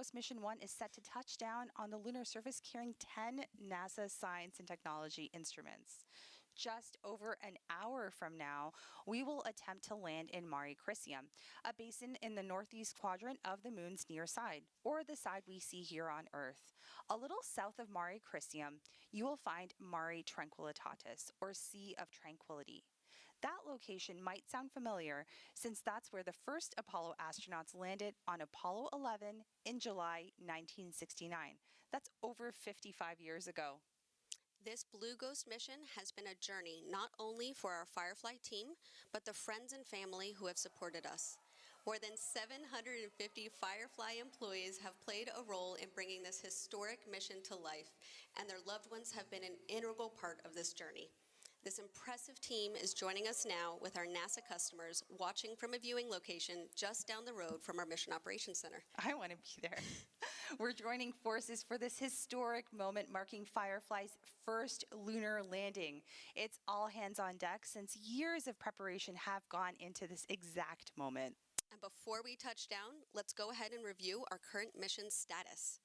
Ghost Mission 1 is set to touch down on the lunar surface carrying 10 NASA science and technology instruments. Just over an hour from now, we will attempt to land in Mare Crisium, a basin in the northeast quadrant of the moon's near side, or the side we see here on Earth. A little south of Mare Crisium, you will find Mare Tranquillitatis, or Sea of Tranquility. That location might sound familiar since that's where the first Apollo astronauts landed on Apollo 11 in July 1969. That's over 55 years ago. This Blue Ghost mission has been a journey not only for our Firefly team, but the friends and family who have supported us. More than 750 Firefly employees have played a role in bringing this historic mission to life, and their loved ones have been an integral part of this journey. This impressive team is joining us now with our NASA customers watching from a viewing location just down the road from our Mission Operations Center. I want to be there. We're joining forces for this historic moment marking Firefly's first lunar landing. It's all hands on deck since years of preparation have gone into this exact moment. And before we touch down, let's go ahead and review our current mission status.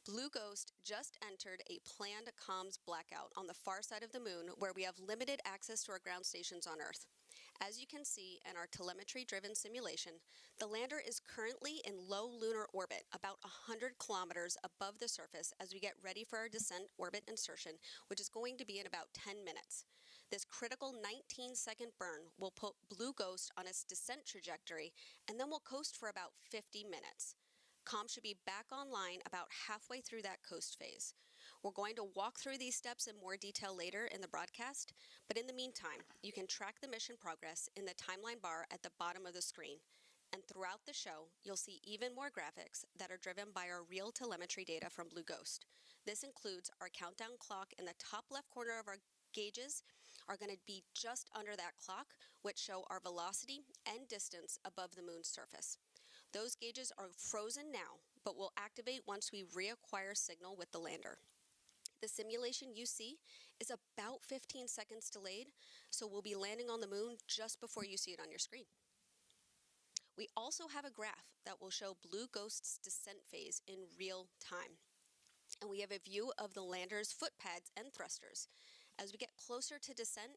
Blue Ghost just entered a planned comms blackout on the far side of the moon where we have limited access to our ground stations on Earth. As you can see in our telemetry-driven simulation, the lander is currently in low lunar orbit, about 100 kilometers above the surface as we get ready for our descent orbit insertion, which is going to be in about 10 minutes. This critical 19-second burn will put Blue Ghost on its descent trajectory, and then we'll coast for about 50 minutes. Comms should be back online about halfway through that coast phase. We're going to walk through these steps in more detail later in the broadcast, but in the meantime, you can track the mission progress in the timeline bar at the bottom of the screen. And throughout the show, you'll see even more graphics that are driven by our real telemetry data from Blue Ghost. This includes our countdown clock in the top left corner of our gauges are going to be just under that clock, which show our velocity and distance above the moon's surface. Those gauges are frozen now, but will activate once we reacquire signal with the lander. The simulation you see is about 15 seconds delayed, so we'll be landing on the moon just before you see it on your screen. We also have a graph that will show Blue Ghost's descent phase in real time. And we have a view of the lander's foot pads and thrusters. As we get closer to descent,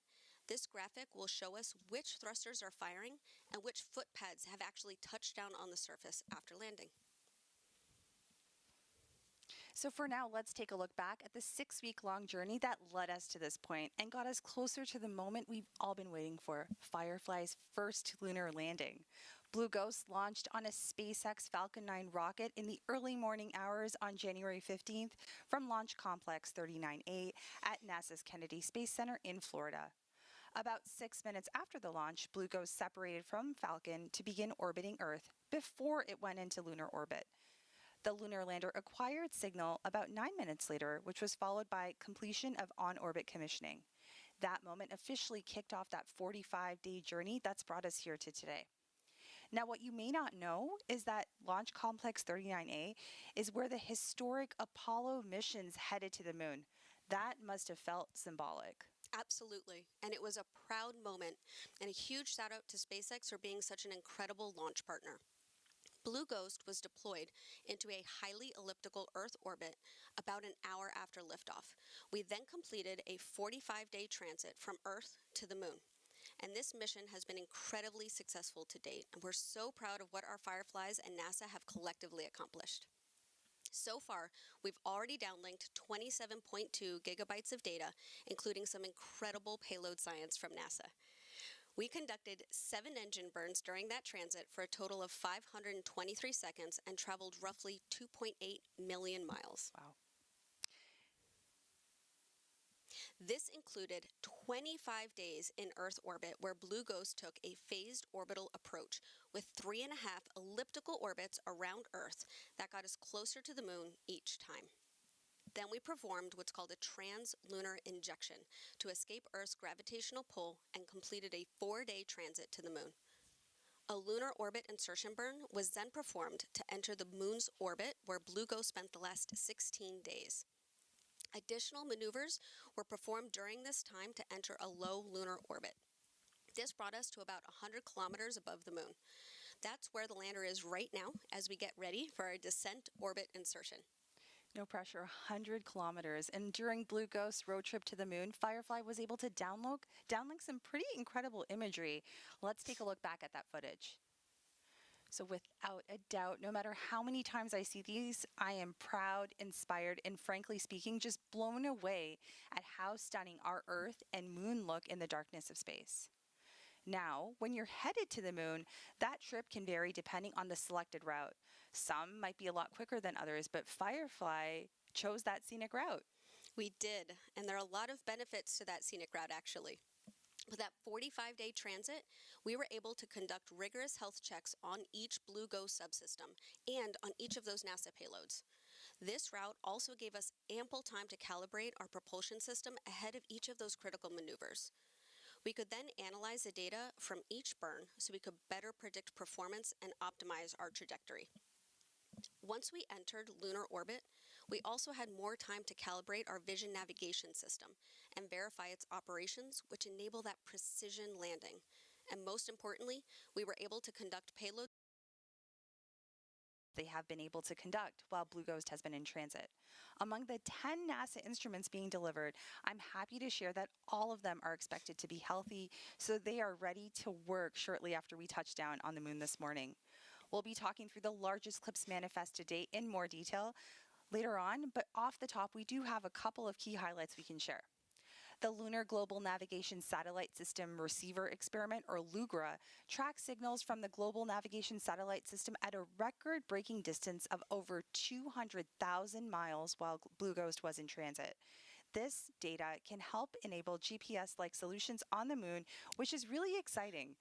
this graphic will show us which thrusters are firing and which foot pads have actually touched down on the surface after landing. So for now, let's take a look back at the 6-week-long journey that led us to this point and got us closer to the moment we've all been waiting for, Firefly's first lunar landing. Blue Ghost launched on a SpaceX Falcon 9 rocket in the early morning hours on January 15th from Launch Complex 39A at NASA's Kennedy Space Center in Florida. About 6 minutes after the launch, Blue Ghost separated from Falcon to begin orbiting Earth before it went into lunar orbit. The lunar lander acquired signal about 9 minutes later, which was followed by completion of on-orbit commissioning. That moment officially kicked off that 45-day journey that's brought us here to today. Now, what you may not know is that Launch Complex 39A is where the historic Apollo missions headed to the moon. That must have felt symbolic. Absolutely, and it was a proud moment, and a huge shout out to SpaceX for being such an incredible launch partner. Blue Ghost was deployed into a highly elliptical Earth orbit about an hour after liftoff. We then completed a 45-day transit from Earth to the moon. And this mission has been incredibly successful to date, and we're so proud of what our Fireflies and NASA have collectively accomplished. So far, we've already downlinked 27.2 gigabytes of data, including some incredible payload science from NASA. We conducted 7 engine burns during that transit for a total of 523 seconds and traveled roughly 2.8 million miles. Wow. This included 25 days in Earth orbit where Blue Ghost took a phased orbital approach with 3.5 elliptical orbits around Earth that got us closer to the moon each time. Then we performed what's called a trans-lunar injection to escape Earth's gravitational pull and completed a 4-day transit to the moon. A lunar orbit insertion burn was then performed to enter the moon's orbit where Blue Ghost spent the last 16 days. Additional maneuvers were performed during this time to enter a low lunar orbit. This brought us to about 100 kilometers above the moon. That's where the lander is right now as we get ready for our descent orbit insertion. No pressure, 100 kilometers. And during Blue Ghost's road trip to the moon, Firefly was able to downlink some pretty incredible imagery. Let's take a look back at that footage. So without a doubt, no matter how many times I see these, I am proud, inspired, and frankly speaking, just blown away at how stunning our Earth and moon look in the darkness of space. Now, when you're headed to the moon, that trip can vary depending on the selected route. Some might be a lot quicker than others, but Firefly chose that scenic route. We did, and there are a lot of benefits to that scenic route actually. With that 45-day transit, we were able to conduct rigorous health checks on each Blue Ghost subsystem and on each of those NASA payloads. This route also gave us ample time to calibrate our propulsion system ahead of each of those critical maneuvers. We could then analyze the data from each burn so we could better predict performance and optimize our trajectory. Once we entered lunar orbit, we also had more time to calibrate our vision navigation system and verify its operations, which enable that precision landing. And most importantly, we were able to conduct payload They have been able to conduct while Blue Ghost has been in transit. Among the 10 NASA instruments being delivered, I'm happy to share that all of them are expected to be healthy, so they are ready to work shortly after we touch down on the moon this morning. We'll be talking through the largest CLIPS manifest to date in more detail later on, but off the top, we do have a couple of key highlights we can share. The Lunar Global Navigation Satellite System Receiver Experiment, or LUGRA, tracks signals from the Global Navigation Satellite System at a record-breaking distance of over 200,000 miles while Blue Ghost was in transit. This data can help enable GPS-like solutions on the moon, which is really exciting.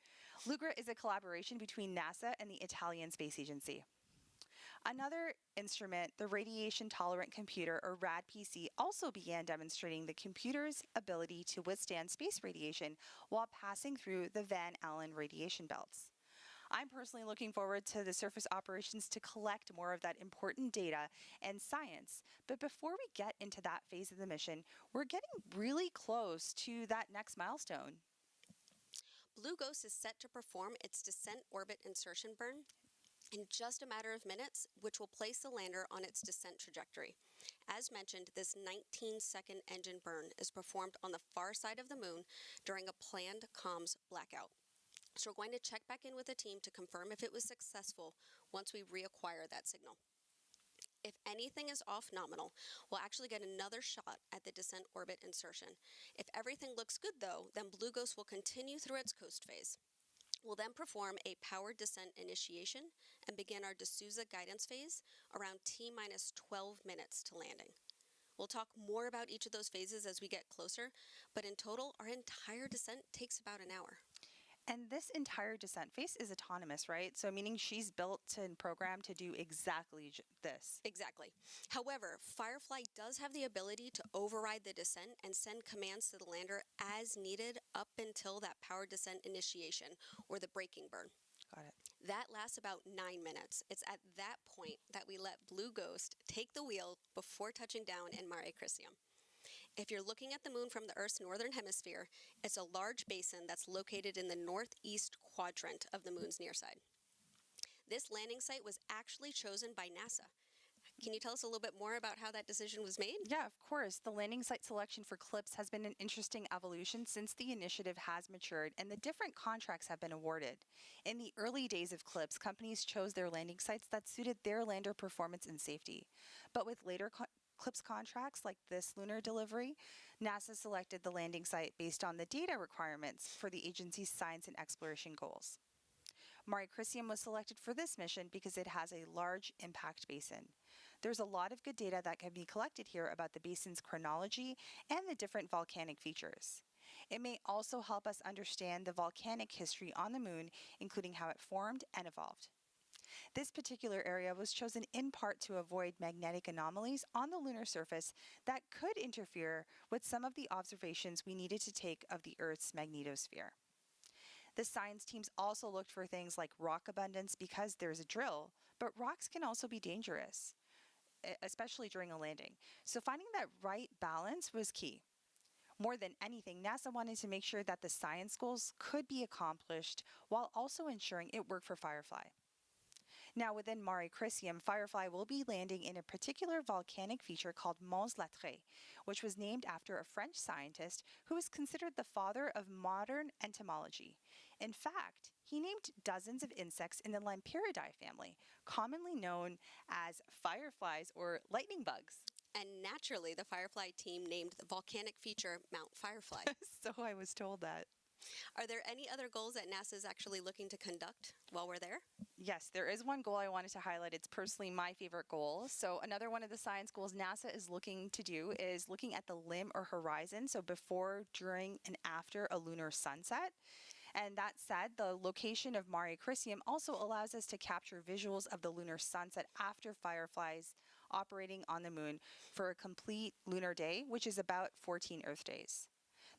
LUGRA is a collaboration between NASA and the Italian Space Agency. Another instrument, the Radiation Tolerant Computer, or RAD-PC, also began demonstrating the computer's ability to withstand space radiation while passing through the Van Allen radiation belts. I'm personally looking forward to the surface operations to collect more of that important data and science. But before we get into that phase of the mission, we're getting really close to that next milestone. Blue Ghost is set to perform its descent orbit insertion burn in just a matter of minutes, which will place the lander on its descent trajectory. As mentioned, this 19-second engine burn is performed on the far side of the moon during a planned comms blackout. So we're going to check back in with the team to confirm if it was successful once we reacquire that signal. If anything is off nominal, we'll actually get another shot at the descent orbit insertion. If everything looks good though, then Blue Ghost will continue through its coast phase. We'll then perform a powered descent initiation and begin our D'Souza guidance phase around T-minus 12 minutes to landing. We'll talk more about each of those phases as we get closer, but in total, our entire descent takes about an hour. And this entire descent phase is autonomous, right? So meaning she's built and programmed to do exactly this. Exactly. However, Firefly does have the ability to override the descent and send commands to the lander as needed up until that powered descent initiation or the braking burn. Got it. That lasts about 9 minutes. It's at that point that we let Blue Ghost take the wheel before touching down in Mare Crisium. If you're looking at the moon from the Earth's northern hemisphere, it's a large basin that's located in the northeast quadrant of the moon's near side. This landing site was actually chosen by NASA. Can you tell us a little bit more about how that decision was made? Yeah, of course. The landing site selection for CLIPS has been an interesting evolution since the initiative has matured and the different contracts have been awarded. In the early days of CLIPS, companies chose their landing sites that suited their lander performance and safety. But with later CLIPS contracts like this lunar delivery, NASA selected the landing site based on the data requirements for the agency's science and exploration goals. Mare Crisium was selected for this mission because it has a large impact basin. There's a lot of good data that can be collected here about the basin's chronology and the different volcanic features. It may also help us understand the volcanic history on the moon, including how it formed and evolved. This particular area was chosen in part to avoid magnetic anomalies on the lunar surface that could interfere with some of the observations we needed to take of the Earth's magnetosphere. The science teams also looked for things like rock abundance because there's a drill, but rocks can also be dangerous, especially during a landing. So finding that right balance was key. More than anything, NASA wanted to make sure that the science goals could be accomplished while also ensuring it worked for Firefly. Now, within Mare Crisium, Firefly will be landing in a particular volcanic feature called Mons Latré, which was named after a French scientist who is considered the father of modern entomology. In fact, he named dozens of insects in the Lampyridae family, commonly known as fireflies or lightning bugs. And naturally, the Firefly team named the volcanic feature Mount Firefly. So I was told that. Are there any other goals that NASA is actually looking to conduct while we're there? Yes, there is one goal I wanted to highlight. It's personally my favorite goal. So another one of the science goals NASA is looking to do is looking at the limb or horizon. So before, during, and after a lunar sunset. And that said, the location of Mare Crisium also allows us to capture visuals of the lunar sunset after fireflies operating on the moon for a complete lunar day, which is about 14 Earth days.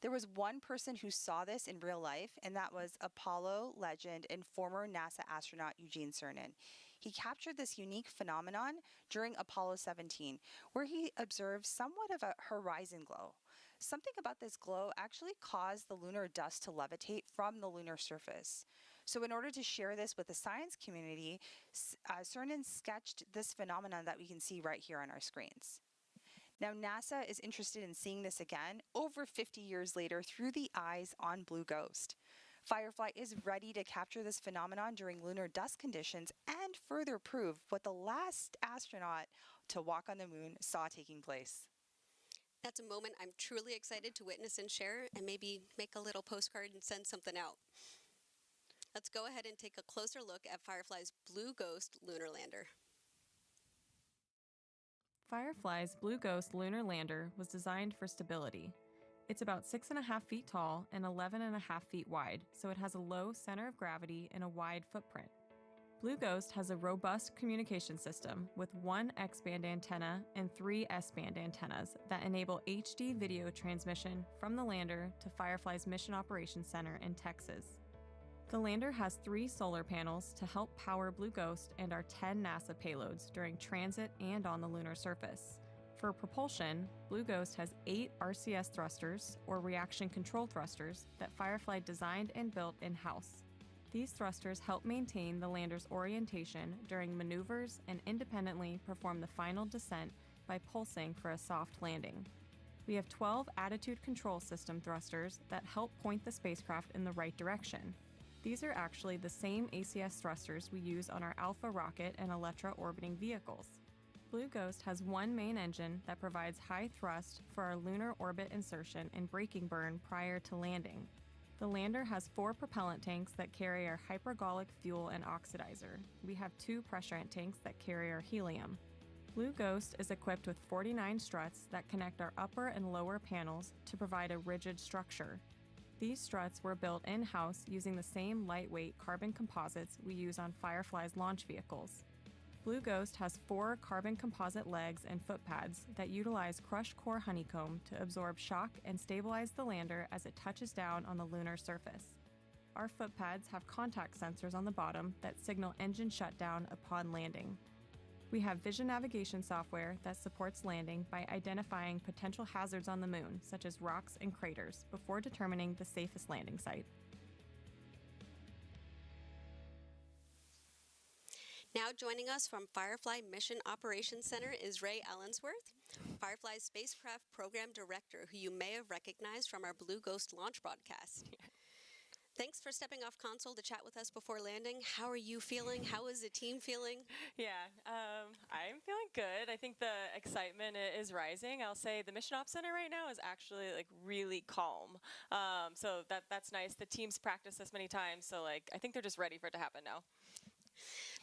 There was one person who saw this in real life, and that was Apollo legend and former NASA astronaut Eugene Cernan. He captured this unique phenomenon during Apollo 17, where he observed somewhat of a horizon glow. Something about this glow actually caused the lunar dust to levitate from the lunar surface. So in order to share this with the science community, Cernan sketched this phenomenon that we can see right here on our screens. Now, NASA is interested in seeing this again over 50 years later through the eyes on Blue Ghost. Firefly is ready to capture this phenomenon during lunar dust conditions and further prove what the last astronaut to walk on the moon saw taking place. That's a moment I'm truly excited to witness and share, and maybe make a little postcard and send something out. Let's go ahead and take a closer look at Firefly's Blue Ghost lunar lander. Firefly's Blue Ghost lunar lander was designed for stability. It's about 6.5 feet tall and 11.5 feet wide, so it has a low center of gravity and a wide footprint. Blue Ghost has a robust communication system with one X-band antenna and 3 S-band antennas that enable HD video transmission from the lander to Firefly's Mission Operations Center in Texas. The lander has 3 solar panels to help power Blue Ghost and our 10 NASA payloads during transit and on the lunar surface. For propulsion, Blue Ghost has 8 RCS thrusters, or reaction control thrusters, that Firefly designed and built in-house. These thrusters help maintain the lander's orientation during maneuvers and independently perform the final descent by pulsing for a soft landing. We have 12 attitude control system thrusters that help point the spacecraft in the right direction. These are actually the same ACS thrusters we use on our Alpha rocket and Electra orbiting vehicles. Blue Ghost has one main engine that provides high thrust for our lunar orbit insertion and braking burn prior to landing. The lander has 4 propellant tanks that carry our hypergolic fuel and oxidizer. We have 2 pressurant tanks that carry our helium. Blue Ghost is equipped with 49 struts that connect our upper and lower panels to provide a rigid structure. These struts were built in-house using the same lightweight carbon composites we use on Firefly's launch vehicles. Blue Ghost has 4 carbon composite legs and foot pads that utilize crushed core honeycomb to absorb shock and stabilize the lander as it touches down on the lunar surface. Our foot pads have contact sensors on the bottom that signal engine shutdown upon landing. We have vision navigation software that supports landing by identifying potential hazards on the moon, such as rocks and craters, before determining the safest landing site. Now joining us from Firefly Mission Operations Center is Ray Allensworth, Firefly's Spacecraft Program Director, who you may have recognized from our Blue Ghost launch broadcast. Thanks for stepping off console to chat with us before landing. How are you feeling? How is the team feeling? Yeah, I'm feeling good. I think the excitement is rising. I'll say the Mission Op Center right now is actually like really calm. So that's nice. The team's practiced this many times, so like I think they're just ready for it to happen now.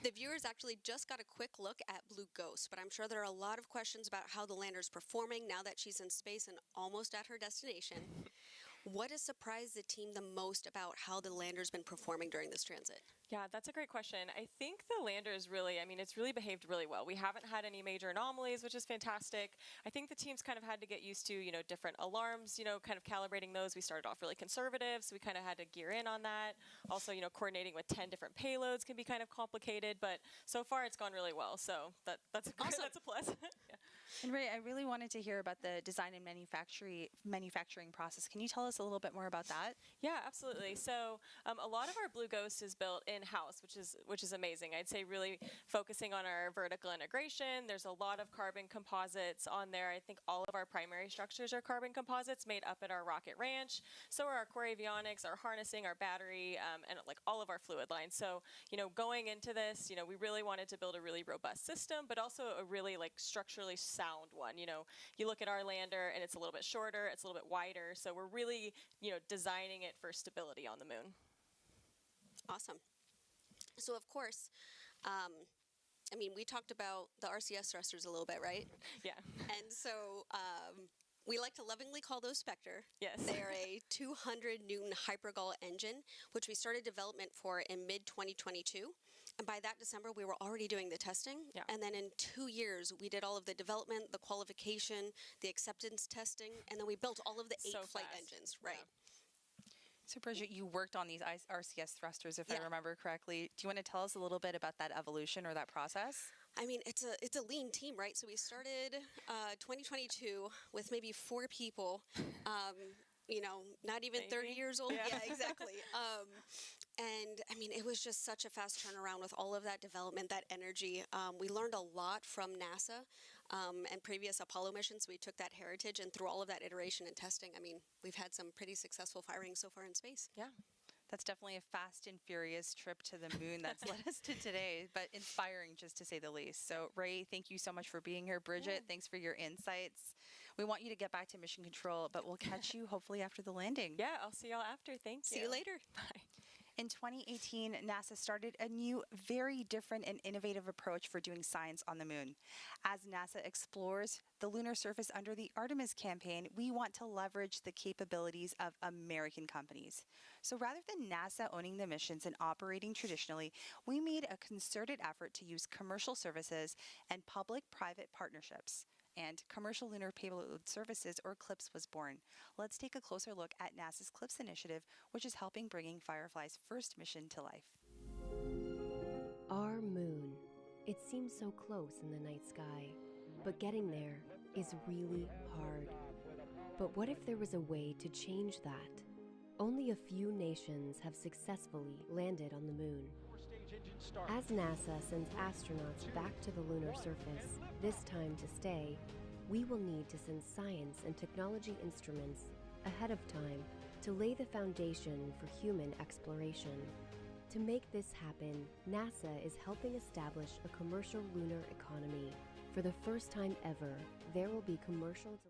The viewers actually just got a quick look at Blue Ghost, but I'm sure there are a lot of questions about how the lander's performing now that she's in space and almost at her destination. What has surprised the team the most about how the lander's been performing during this transit? Yeah, that's a great question. I think the lander is really, it's really behaved really well. We haven't had any major anomalies, which is fantastic. I think the team's kind of had to get used to, different alarms, kind of calibrating those. We started off really conservative, so we kind of had to gear in on that. Also, coordinating with 10 different payloads can be kind of complicated, but so far it's gone really well. So that's a Awesome. That's a plus. Yeah. And Ray, I really wanted to hear about the design and manufacturing process. Can you tell us a little bit more about that? Yeah, absolutely. So a lot of our Blue Ghost is built in-house, which is amazing. I'd say really focusing on our vertical integration. There's a lot of carbon composites on there. I think all of our primary structures are carbon composites made up at our rocket ranch. So are our core avionics, our harnessing, our battery, and like all of our fluid lines. So going into this, we really wanted to build a really robust system, but also a really like structurally sound one. You look at our lander and it's a little bit shorter, it's a little bit wider. So we're really designing it for stability on the moon. Awesome. So of course, we talked about the RCS thrusters a little bit, right? Yeah. And so we like to lovingly call those Spectre. Yes. They are a 200 Newton hypergol engine, which we started development for in mid-2022. And by that December, we were already doing the testing. Yeah. And then in 2 years, we did all of the development, the qualification, the acceptance testing, and then we built all of the 8 flight engines. Right. Yeah. So Bridget, you worked on these RCS thrusters, if Yeah. I remember correctly. Do you want to tell us a little bit about that evolution or that process? It's a lean team, right? So we started 2022 with maybe 4 people, not even 30 years old. Yeah, exactly. It was just such a fast turnaround with all of that development, that energy. We learned a lot from NASA and previous Apollo missions. We took that heritage and through all of that iteration and testing, we've had some pretty successful firings so far in space. Yeah. That's definitely a fast and furious trip to the moon that's led us to today, but inspiring just to say the least. So Ray, thank you so much for being here. Bridget, thanks for your insights. We want you to get back to mission control, but we'll catch you hopefully after the landing. Yeah, I'll see y'all after. Thank you. See you later. Bye. In 2018, NASA started a new, very different and innovative approach for doing science on the moon. As NASA explores the lunar surface under the Artemis campaign, we want to leverage the capabilities of American companies. So rather than NASA owning the missions and operating traditionally, we made a concerted effort to use commercial services and public-private partnerships. And Commercial Lunar Payload Services, or CLPS, was born. Let's take a closer look at NASA's CLPS initiative, which is helping bringing Firefly's first mission to life. Our moon. It seems so close in the night sky, but getting there is really hard. But what if there was a way to change that? Only a few nations have successfully landed on the moon. As NASA sends astronauts back to the lunar surface, this time to stay, we will need to send science and technology instruments ahead of time to lay the foundation for human exploration. To make this happen, NASA is helping establish a commercial lunar economy. For the first time ever, there will be commercial delivery.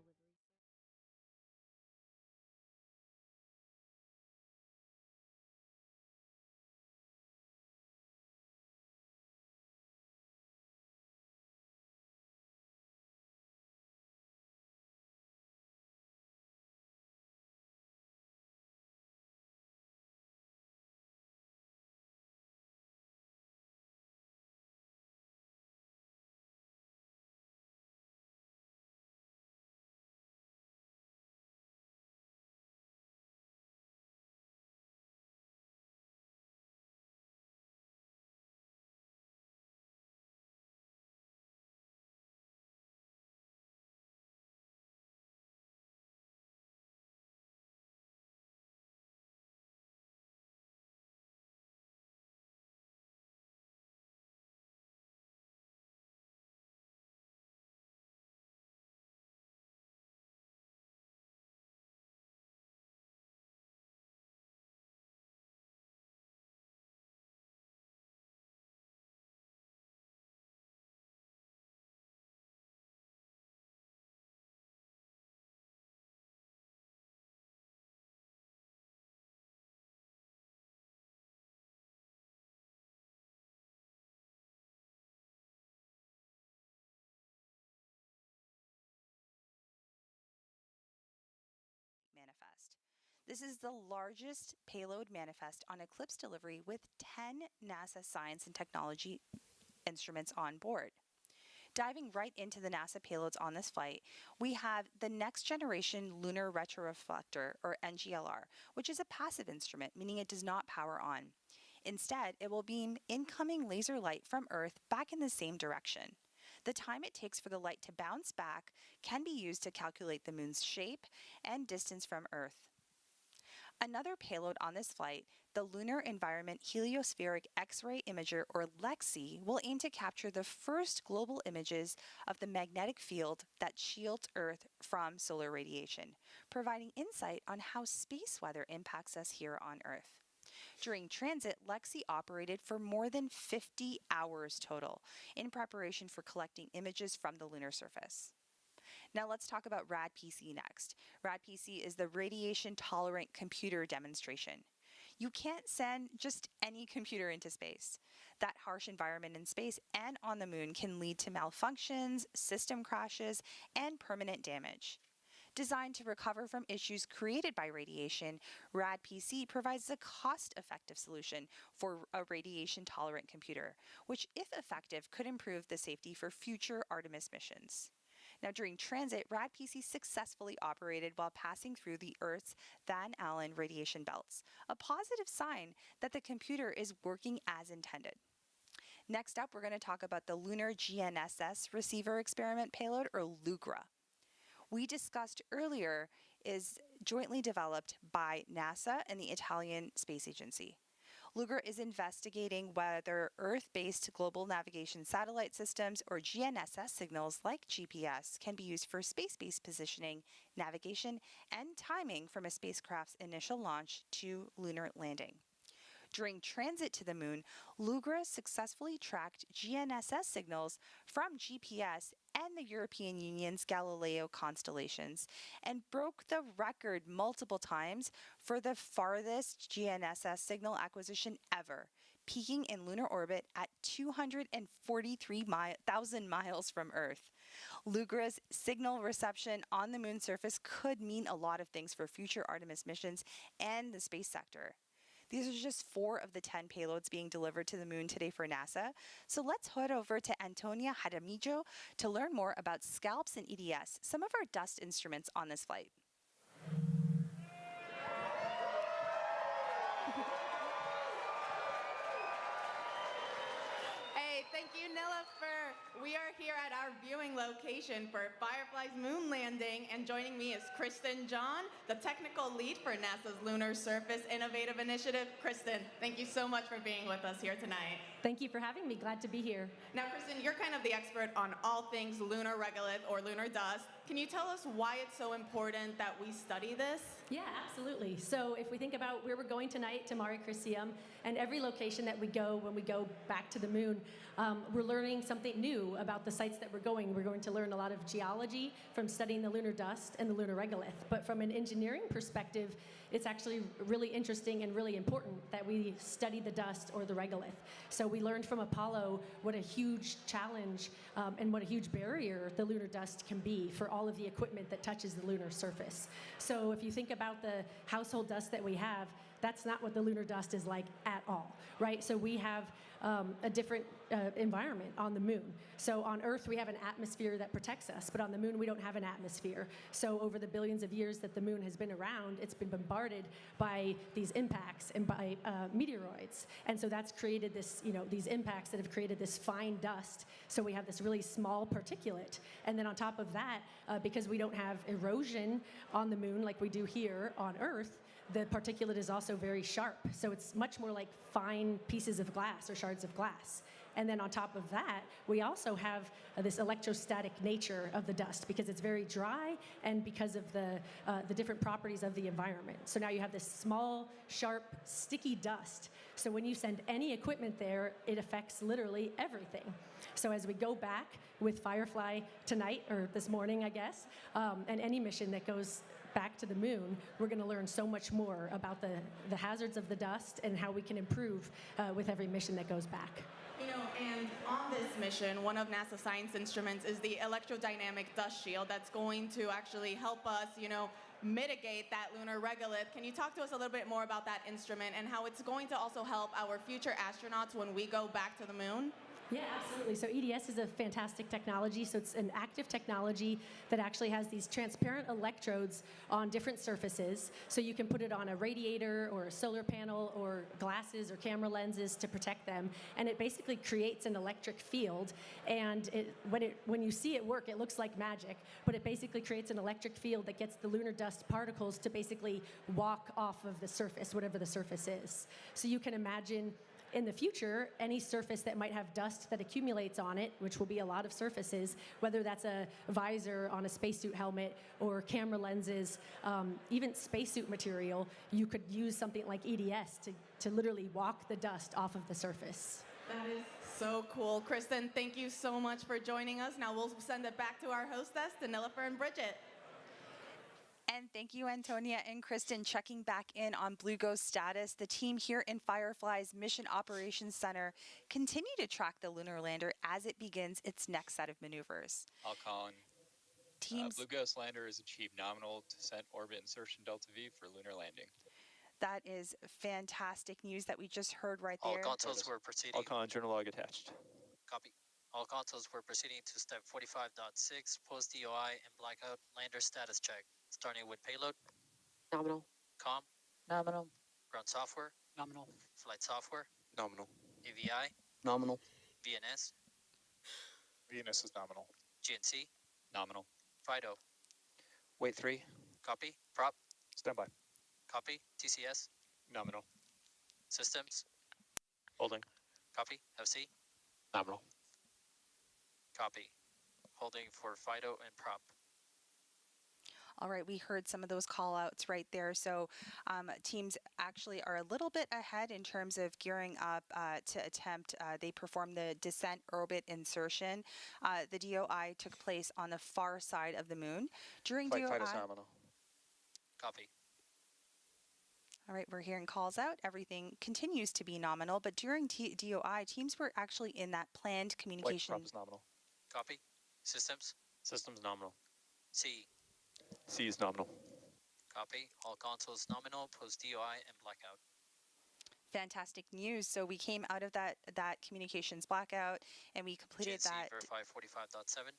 Manifest. This is the largest payload manifest on Eclipse delivery with 10 NASA science and technology instruments on board. Diving right into the NASA payloads on this flight, we have the Next Generation Lunar Retroreflector, or NGLR, which is a passive instrument, meaning it does not power on. Instead, it will beam incoming laser light from Earth back in the same direction. The time it takes for the light to bounce back can be used to calculate the moon's shape and distance from Earth. Another payload on this flight, the Lunar Environment Heliospheric X-ray Imager, or LEXI, will aim to capture the first global images of the magnetic field that shields Earth from solar radiation, providing insight on how space weather impacts us here on Earth. During transit, LEXI operated for more than 50 hours total in preparation for collecting images from the lunar surface. Now let's talk about RAD-PC next. RAD-PC is the Radiation Tolerant Computer Demonstration. You can't send just any computer into space. That harsh environment in space and on the moon can lead to malfunctions, system crashes, and permanent damage. Designed to recover from issues created by radiation, RAD-PC provides a cost-effective solution for a radiation-tolerant computer, which, if effective, could improve the safety for future Artemis missions. Now, during transit, RAD-PC successfully operated while passing through the Earth's Van Allen radiation belts, a positive sign that the computer is working as intended. Next up, we're going to talk about the Lunar GNSS Receiver Experiment Payload, or LUGRA. We discussed earlier is jointly developed by NASA and the Italian Space Agency. LUGRA is investigating whether Earth-based global navigation satellite systems, or GNSS signals like GPS, can be used for space-based positioning, navigation, and timing from a spacecraft's initial launch to lunar landing. During transit to the moon, LUGRA successfully tracked GNSS signals from GPS and the European Union's Galileo constellations and broke the record multiple times for the farthest GNSS signal acquisition ever, peaking in lunar orbit at 243,000 miles from Earth. LUGRA's signal reception on the moon's surface could mean a lot of things for future Artemis missions and the space sector. These are just 4 of the 10 payloads being delivered to the moon today for NASA. So let's head over to Antonia Jaramillo to learn more about SCALPS and EDS, some of our dust instruments on this flight. Hey, thank you, Nilüfer. We are here at our viewing location for Firefly's moon landing, and joining me is Kristen John, the technical lead for NASA's Lunar Surface Innovative Initiative. Kristen, thank you so much for being with us here tonight. Thank you for having me. Glad to be here. Now, Kristen, you're kind of the expert on all things lunar regolith or lunar dust. Can you tell us why it's so important that we study this? Yeah, absolutely. So if we think about where we're going tonight to Mare Crisium, and every location that we go when we go back to the moon, we're learning something new about the sites that we're going. We're going to learn a lot of geology from studying the lunar dust and the lunar regolith. But from an engineering perspective, it's actually really interesting and really important that we study the dust or the regolith. So we learned from Apollo what a huge challenge and what a huge barrier the lunar dust can be for all of the equipment that touches the lunar surface. So if you think about the household dust that we have, that's not what the lunar dust is like at all, right? So we have a different environment on the moon. So on Earth, we have an atmosphere that protects us, but on the moon, we don't have an atmosphere. So over the billions of years that the moon has been around, it's been bombarded by these impacts and by meteoroids. And so that's created this, these impacts that have created this fine dust. So we have this really small particulate. And then on top of that, because we don't have erosion on the moon like we do here on Earth, the particulate is also very sharp. So it's much more like fine pieces of glass or shards of glass. And then on top of that, we also have this electrostatic nature of the dust because it's very dry and because of the different properties of the environment. So now you have this small, sharp, sticky dust. So when you send any equipment there, it affects literally everything. So as we go back with Firefly tonight, or this morning, I guess, and any mission that goes back to the moon, we're going to learn so much more about the hazards of the dust and how we can improve with every mission that goes back. And on this mission, one of NASA's science instruments is the electrodynamic dust shield that's going to actually help us, mitigate that lunar regolith. Can you talk to us a little bit more about that instrument and how it's going to also help our future astronauts when we go back to the moon? Yeah, absolutely. So EDS is a fantastic technology. So it's an active technology that actually has these transparent electrodes on different surfaces. So you can put it on a radiator or a solar panel or glasses or camera lenses to protect them. And it basically creates an electric field. And when you see it work, it looks like magic. But it basically creates an electric field that gets the lunar dust particles to basically walk off of the surface, whatever the surface is. So you can imagine in the future, any surface that might have dust that accumulates on it, which will be a lot of surfaces, whether that's a visor on a spacesuit helmet or camera lenses, even spacesuit material, you could use something like EDS to literally walk the dust off of the surface. That is so cool. Kristen, thank you so much for joining us. Now we'll send it back to our hostess, Nilüfer and Bridget. And thank you, Antonia and Kristen, checking back in on Blue Ghost status. The team here in Firefly's Mission Operations Center continue to track the lunar lander as it begins its next set of maneuvers. Falcon. Blue Ghost lander has achieved nominal descent orbit insertion delta V for lunar landing. That is fantastic news that we just heard right All there. consoles were proceeding. Falcon journal log attached. Copy. All consoles were proceeding to step 45.6, post DOI and blackout lander status check. Starting with payload. Nominal. Com. Nominal. Ground software. Nominal. Flight software. Nominal. AVI. Nominal. VNS. VNS is nominal. GNC. Nominal. FIDO. Wait 3. Copy. Prop. Standby. Copy. TCS. Nominal. Systems. Holding. Copy. FC. Nominal. Copy. Holding for FIDO and prop. All right, we heard some of those call outs right there. So teams actually are a little bit ahead in terms of gearing up to attempt. They perform the descent orbit insertion. The DOI took place on the far side of the moon. During Flight DOI, is nominal. Copy. all right, we're hearing calls out. Everything continues to be nominal, but during DOI, teams were actually in that planned communication. Flight prop is nominal. Copy. Systems. Systems nominal. C. C is nominal. Copy. All consoles nominal, post DOI and blackout. Fantastic news. So we came out of that communications blackout and we completed GNC that. verify 45.7.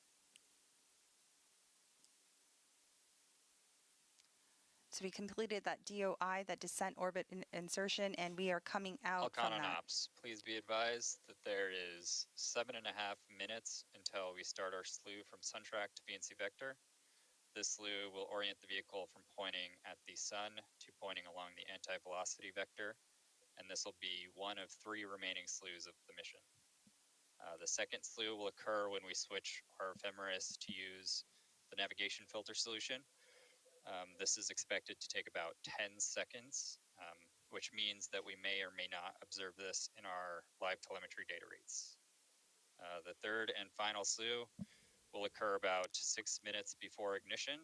So we completed that DOI, that descent orbit insertion, and we are coming out Falcon from on that. ops. Please be advised that there is 7.5 minutes until we start our slew from Suntrack to VNC Vector. This slew will orient the vehicle from pointing at the sun to pointing along the anti-velocity vector, and this will be one of 3 remaining slews of the mission. The second slew will occur when we switch our ephemeris to use the navigation filter solution. This is expected to take about 10 seconds, which means that we may or may not observe this in our live telemetry data reads. The third and final slew will occur about 6 minutes before ignition,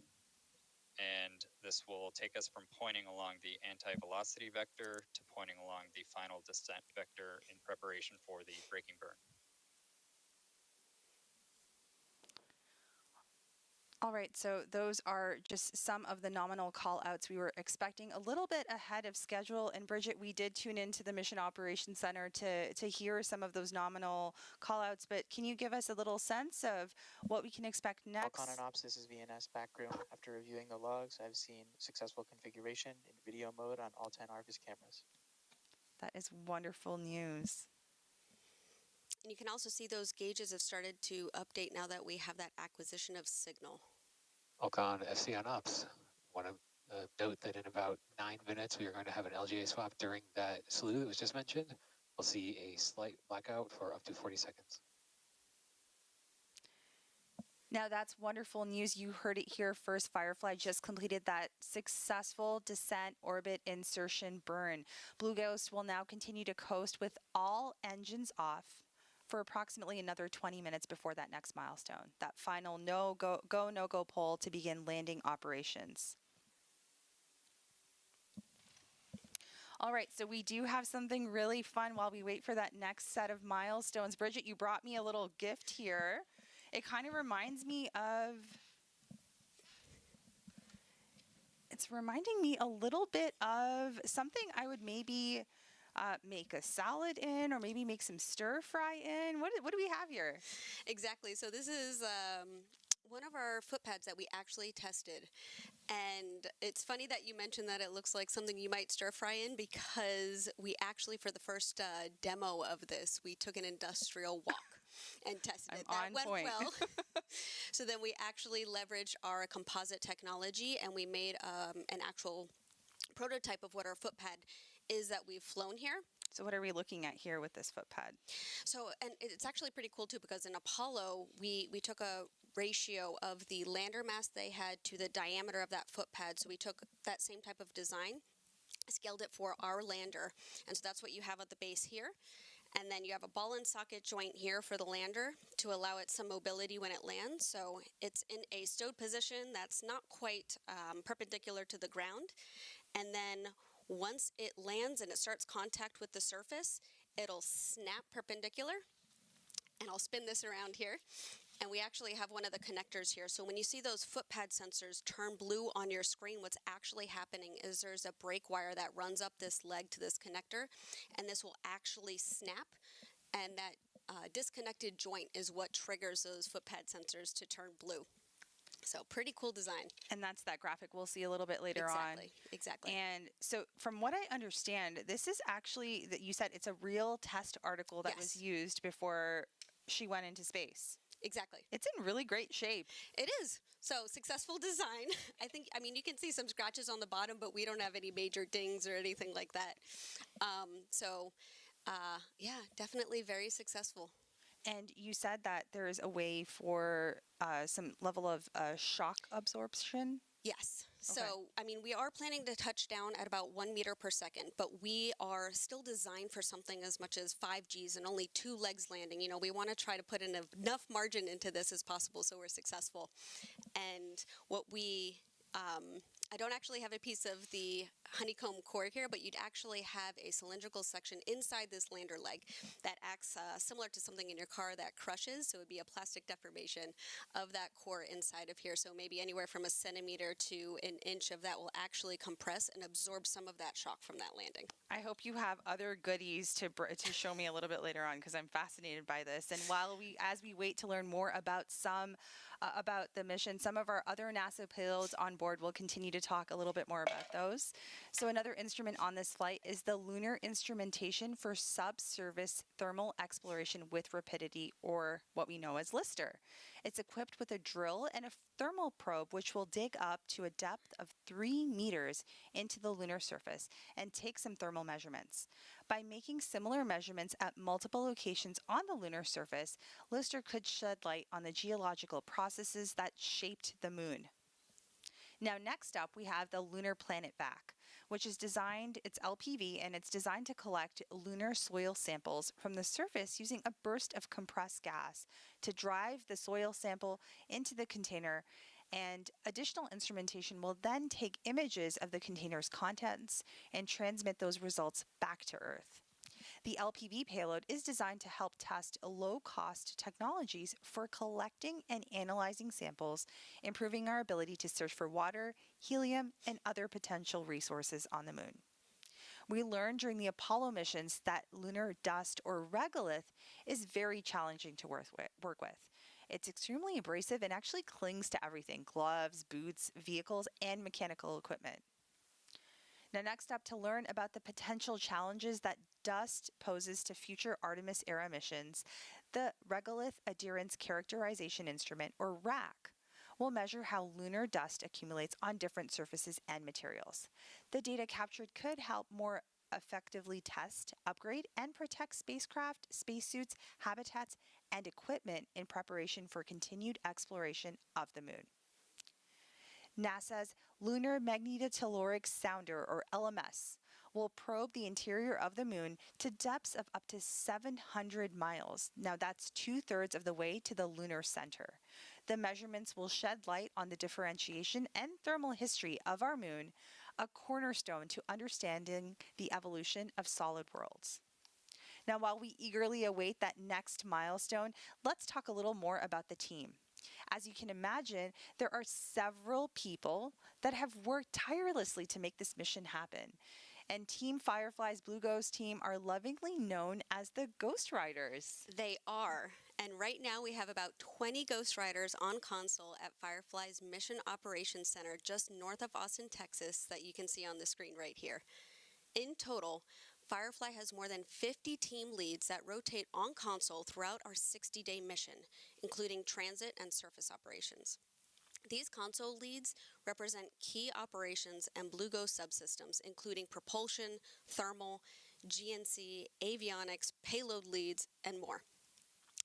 and this will take us from pointing along the anti-velocity vector to pointing along the final descent vector in preparation for the braking burn. All right, so those are just some of the nominal call outs. We were expecting a little bit ahead of schedule. And Bridget, we did tune into the Mission Operations Center to hear some of those nominal call outs. But can you give us a little sense of what we can expect next? Falcon on ops, this is VNS backroom. After reviewing the logs, I've seen successful configuration in video mode on all 10 Argus cameras. That is wonderful news. And you can also see those gauges have started to update now that we have that acquisition of signal. Falcon FC on ops. Want to note that in about 9 minutes, we are going to have an LGA swap during that slew that was just mentioned. We'll see a slight blackout for up to 40 seconds. Now that's wonderful news. You heard it here first. Firefly just completed that successful descent orbit insertion burn. Blue Ghost will now continue to coast with all engines off for approximately another 20 minutes before that next milestone, that final no-go poll to begin landing operations. All right, so we do have something really fun while we wait for that next set of milestones. Bridget, you brought me a little gift here. It kind of reminds me of, it's reminding me a little bit of something I would maybe make a salad in, or maybe make some stir fry in? What do we have here? Exactly. So this is one of our foot pads that we actually tested. And it's funny that you mentioned that it looks like something you might stir fry in, because we actually, for the first demo of this, we took an industrial walk and tested it. That went well. So then we actually leveraged our composite technology, and we made an actual prototype of what our foot pad is that we've flown here. So what are we looking at here with this foot pad? So, and it's actually pretty cool too, because in Apollo, we took a ratio of the lander mass they had to the diameter of that foot pad. So we took that same type of design, scaled it for our lander. And so that's what you have at the base here. And then you have a ball and socket joint here for the lander to allow it some mobility when it lands. So it's in a stowed position that's not quite perpendicular to the ground. And then once it lands and it starts contact with the surface, it'll snap perpendicular. And I'll spin this around here. And we actually have one of the connectors here. So when you see those foot pad sensors turn blue on your screen, what's actually happening is there's a brake wire that runs up this leg to this connector, and this will actually snap. And that disconnected joint is what triggers those foot pad sensors to turn blue. So pretty cool design. And that's that graphic we'll see a little bit later on. Exactly. And so from what I understand, this is actually, that you said it's a real test article that was used before she went into space. Exactly. It's in really great shape. It is. So successful design. I mean, you can see some scratches on the bottom, but we don't have any major dings or anything like that. Yeah, definitely very successful. And you said that there is a way for some level of shock absorption? Yes. Okay. So, I mean, we are planning to touch down at about 1 meter per second, but we are still designed for something as much as 5 Gs and only 2 legs landing. You know, we want to try to put in enough margin into this as possible so we're successful. And what we, I don't actually have a piece of the honeycomb core here, but you'd actually have a cylindrical section inside this lander leg that acts similar to something in your car that crushes. So it would be a plastic deformation of that core inside of here. So maybe anywhere from 1 centimeter to 1 inch of that will actually compress and absorb some of that shock from that landing. I hope you have other goodies to show me a little bit later on, because I'm fascinated by this. And as we wait to learn more about about the mission, some of our other NASA payloads on board will continue to talk a little bit more about those. So another instrument on this flight is the Lunar Instrumentation for Subsurface Thermal Exploration with Rapidity, or what we know as LISTER. It's equipped with a drill and a thermal probe, which will dig up to a depth of 3 meters into the lunar surface and take some thermal measurements. By making similar measurements at multiple locations on the lunar surface, LISTER could shed light on the geological processes that shaped the moon. Now, next up, we have the Lunar Planet Vac, which is designed, it's LPV, and it's designed to collect lunar soil samples from the surface using a burst of compressed gas to drive the soil sample into the container, and additional instrumentation will then take images of the container's contents and transmit those results back to Earth. The LPV payload is designed to help test low-cost technologies for collecting and analyzing samples, improving our ability to search for water, helium, and other potential resources on the moon. We learned during the Apollo missions that lunar dust, or regolith, is very challenging to work with. It's extremely abrasive and actually clings to everything: gloves, boots, vehicles, and mechanical equipment. Now, next up, to learn about the potential challenges that dust poses to future Artemis era missions, the Regolith Adherence Characterization Instrument, or RAC, will measure how lunar dust accumulates on different surfaces and materials. The data captured could help more effectively test, upgrade, and protect spacecraft, spacesuits, habitats, and equipment in preparation for continued exploration of the moon. NASA's Lunar Magnetotelluric Sounder, or LMS, will probe the interior of the moon to depths of up to 700 miles. Now, that's 2/3 of the way to the lunar center. The measurements will shed light on the differentiation and thermal history of our moon, a cornerstone to understanding the evolution of solid worlds. Now, while we eagerly await that next milestone, let's talk a little more about the team. As you can imagine, there are several people that have worked tirelessly to make this mission happen. And Team Firefly's Blue Ghost team are lovingly known as the Ghost Riders. They are. And right now we have about 20 Ghost Riders on console at Firefly's Mission Operations Center just north of Austin, Texas, that you can see on the screen right here. In total, Firefly has more than 50 team leads that rotate on console throughout our 60-day mission, including transit and surface operations. These console leads represent key operations and Blue Ghost subsystems, including propulsion, thermal, GNC, avionics, payload leads, and more.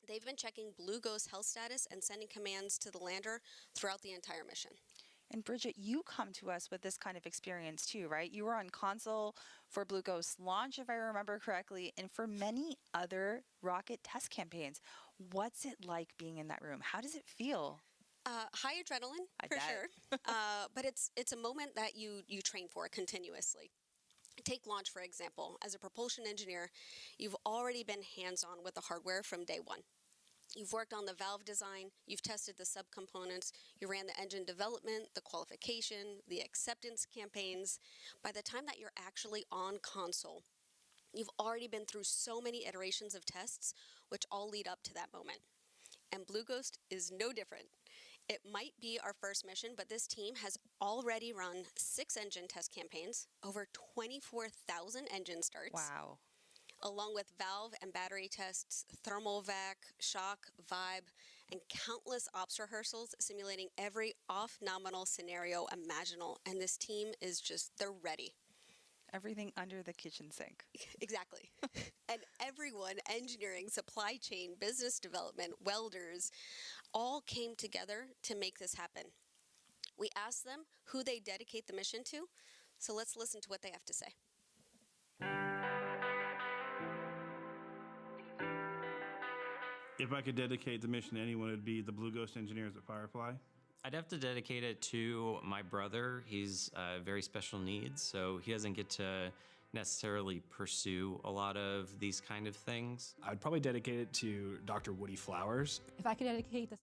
They've been checking Blue Ghost health status and sending commands to the lander throughout the entire mission. And Bridget, you come to us with this kind of experience too, right? You were on console for Blue Ghost launch, if I remember correctly, and for many other rocket test campaigns. What's it like being in that room? How does it feel? High adrenaline, for sure. But it's a moment that you train for continuously. Take launch, for example. As a propulsion engineer, you've already been hands-on with the hardware from day one. You've worked on the valve design, you've tested the subcomponents, you ran the engine development, the qualification, the acceptance campaigns. By the time that you're actually on console, you've already been through so many iterations of tests, which all lead up to that moment. And Blue Ghost is no different. It might be our first mission, but this team has already run 6 engine test campaigns, over 24,000 engine starts. Wow. Along with valve and battery tests, thermal vac, shock, vibe, and countless ops rehearsals simulating every off-nominal scenario imaginable. And this team is they're ready. Everything under the kitchen sink. Exactly. And everyone, engineering, supply chain, business development, welders, all came together to make this happen. We asked them who they dedicate the mission to, so let's listen to what they have to say. If I could dedicate the mission to anyone, it would be the Blue Ghost engineers at Firefly. I'd have to dedicate it to my brother. He's very special needs, so he doesn't get to necessarily pursue a lot of these kind of things. I'd probably dedicate it to Dr. Woody Flowers. If I could dedicate this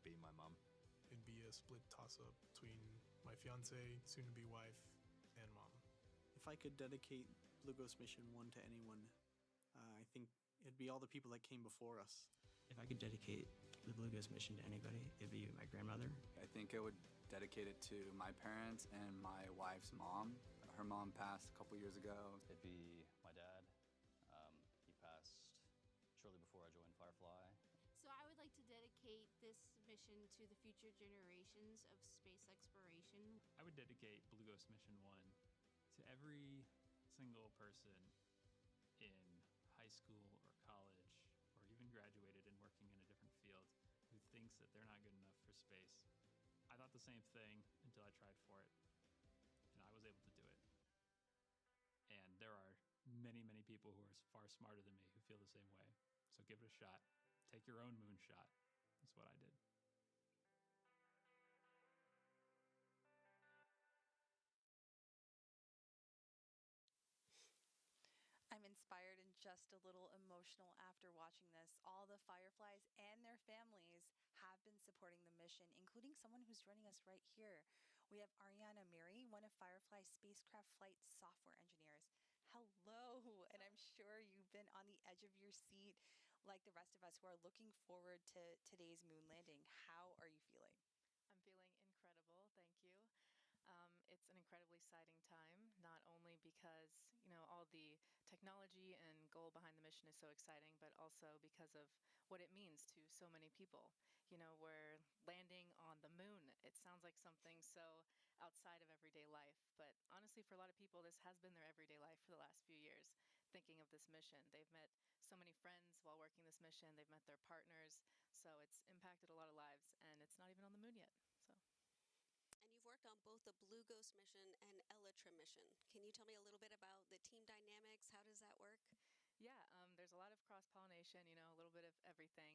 be my mom. It'd be a split toss-up between my fiance, soon-to-be wife, and mom. If I could dedicate Blue Ghost Mission 1 to anyone, I think it'd be all the people that came before us. If I could dedicate the Blue Ghost Mission to anybody, it'd be my grandmother. I think I would dedicate it to my parents and my wife's mom. Her mom passed a couple years ago. It'd be my dad. He passed shortly before I joined Firefly. So I would like to dedicate this mission to the future generations of space exploration. I would dedicate Blue Ghost Mission 1 to every single person in high school or college or even graduated and working in a different field who thinks that they're not good enough for space. I thought the same thing until I tried for it, and I was able to do it. And there are many, many people who are far smarter than me who feel the same way. So give it a shot. Take your own moonshot. That's what I did. I'm inspired and just a little emotional after watching this. All the Fireflies and their families have been supporting the mission, including someone who's joining us right here. We have Ariana Mary, one of Firefly's spacecraft flight software engineers. Hello, and I'm sure you've been on the edge of your seat like the rest of us who are looking forward to today's moon landing. How are you feeling? I'm feeling incredible. it's an incredibly exciting time, not only because, all the technology and goal behind the mission is so exciting, but also because of what it means to so many people. We're landing on the moon. It sounds like something so outside of everyday life, but honestly, for a lot of people, this has been their everyday life for the last few years, thinking of this mission. They've met so many friends while working this mission. They've met their partners, so it's impacted a lot of lives, and it's not even on the moon yet. So. And you've worked on both the Blue Ghost mission and Elytra mission. Can you tell me a little bit about the team dynamics? How does that work? Yeah, there's a lot of cross-pollination, a little bit of everything.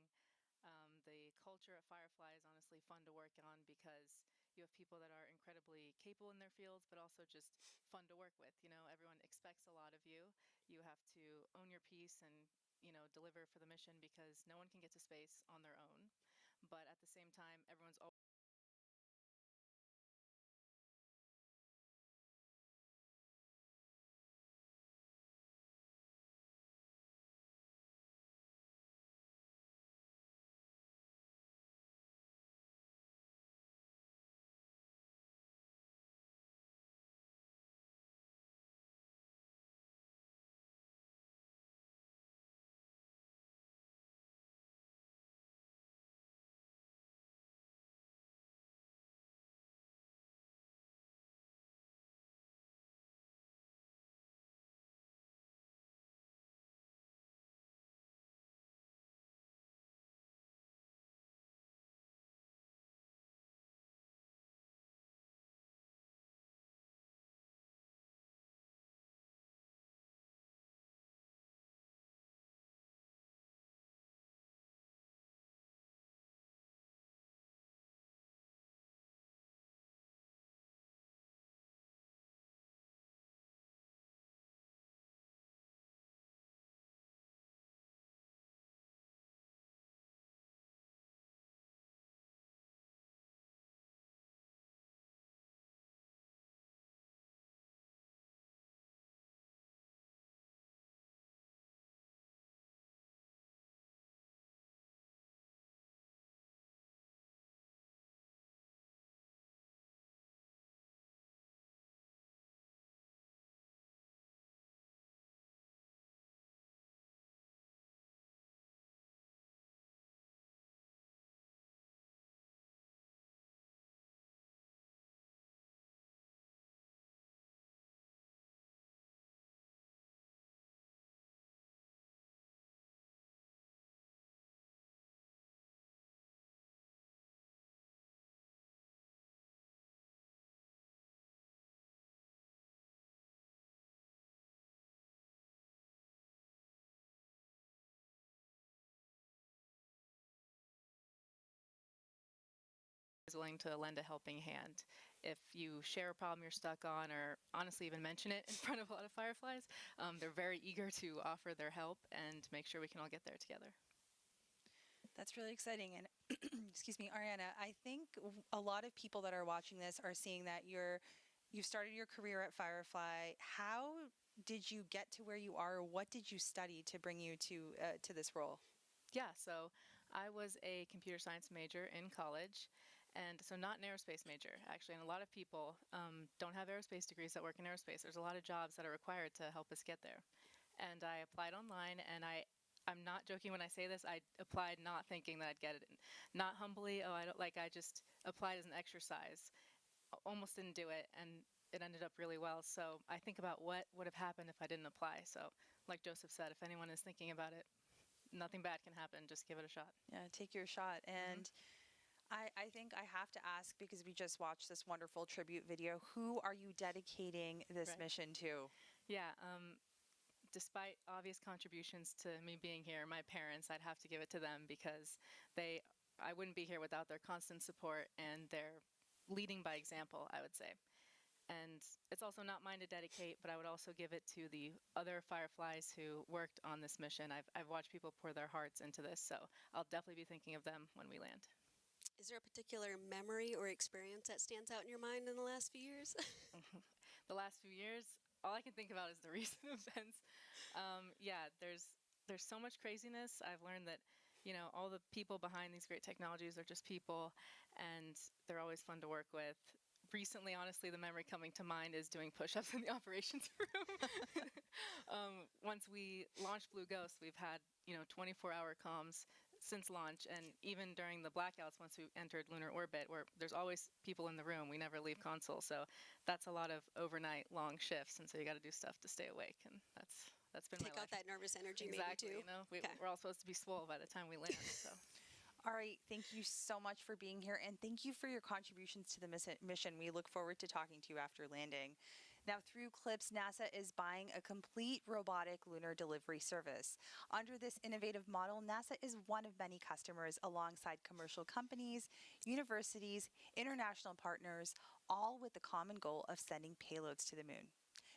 The culture at Firefly is honestly fun to work on because you have people that are incredibly capable in their fields, but also just fun to work with. Everyone expects a lot of you. You have to own your piece and deliver for the mission because no one can get to space on their own. But at the same time, everyone's always willing to lend a helping hand. If you share a problem you're stuck on, or honestly even mention it in front of a lot of Fireflies, they're very eager to offer their help and make sure we can all get there together. That's really exciting. And excuse me, Ariana, I think a lot of people that are watching this are seeing that you've started your career at Firefly. How did you get to where you are? What did you study to bring you to this role? Yeah, so I was a computer science major in college, and so not an aerospace major, actually. And a lot of people don't have aerospace degrees that work in aerospace. There's a lot of jobs that are required to help us get there. And I applied online, and I'm not joking when I say this. I applied not thinking that I'd get it. Not humbly, I just applied as an exercise. Almost didn't do it, and it ended up really well. So I think about what would have happened if I didn't apply. So like Joseph said, if anyone is thinking about it, nothing bad can happen. Just give it a shot. Yeah, take your shot. And I think I have to ask, because we just watched this wonderful tribute video, who are you dedicating this mission to? Yeah, despite obvious contributions to me being here, my parents, I'd have to give it to them because I wouldn't be here without their constant support and their leading by example, I would say. And it's also not mine to dedicate, but I would also give it to the other Fireflies who worked on this mission. I've watched people pour their hearts into this, so I'll definitely be thinking of them when we land. Is there a particular memory or experience that stands out in your mind in the last few years? The last few years, all I can think about is the recent events. Yeah, there's so much craziness. I've learned that, all the people behind these great technologies are just people, and they're always fun to work with. recently, honestly, the memory coming to mind is doing push-ups in the operations room. Once we launched Blue Ghost, we've had 24-hour comms since launch, and even during the blackouts once we entered lunar orbit, where there's always people in the room, we never leave console. So that's a lot of overnight long shifts, and so you got to do stuff to stay awake, and that's been Take my out life. that nervous energy Exactly, maybe too. we're all supposed to be swole by the time we land. So. All right, thank you so much for being here, and thank you for your contributions to the mission. We look forward to talking to you after landing. Now, through CLIPS, NASA is buying a complete robotic lunar delivery service. Under this innovative model, NASA is one of many customers alongside commercial companies, universities, international partners, all with the common goal of sending payloads to the moon.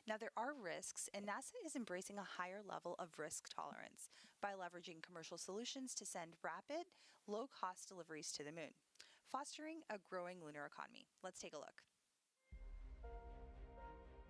Now, there are risks, and NASA is embracing a higher level of risk tolerance by leveraging commercial solutions to send rapid, low-cost deliveries to the moon, fostering a growing lunar economy. Let's take a look.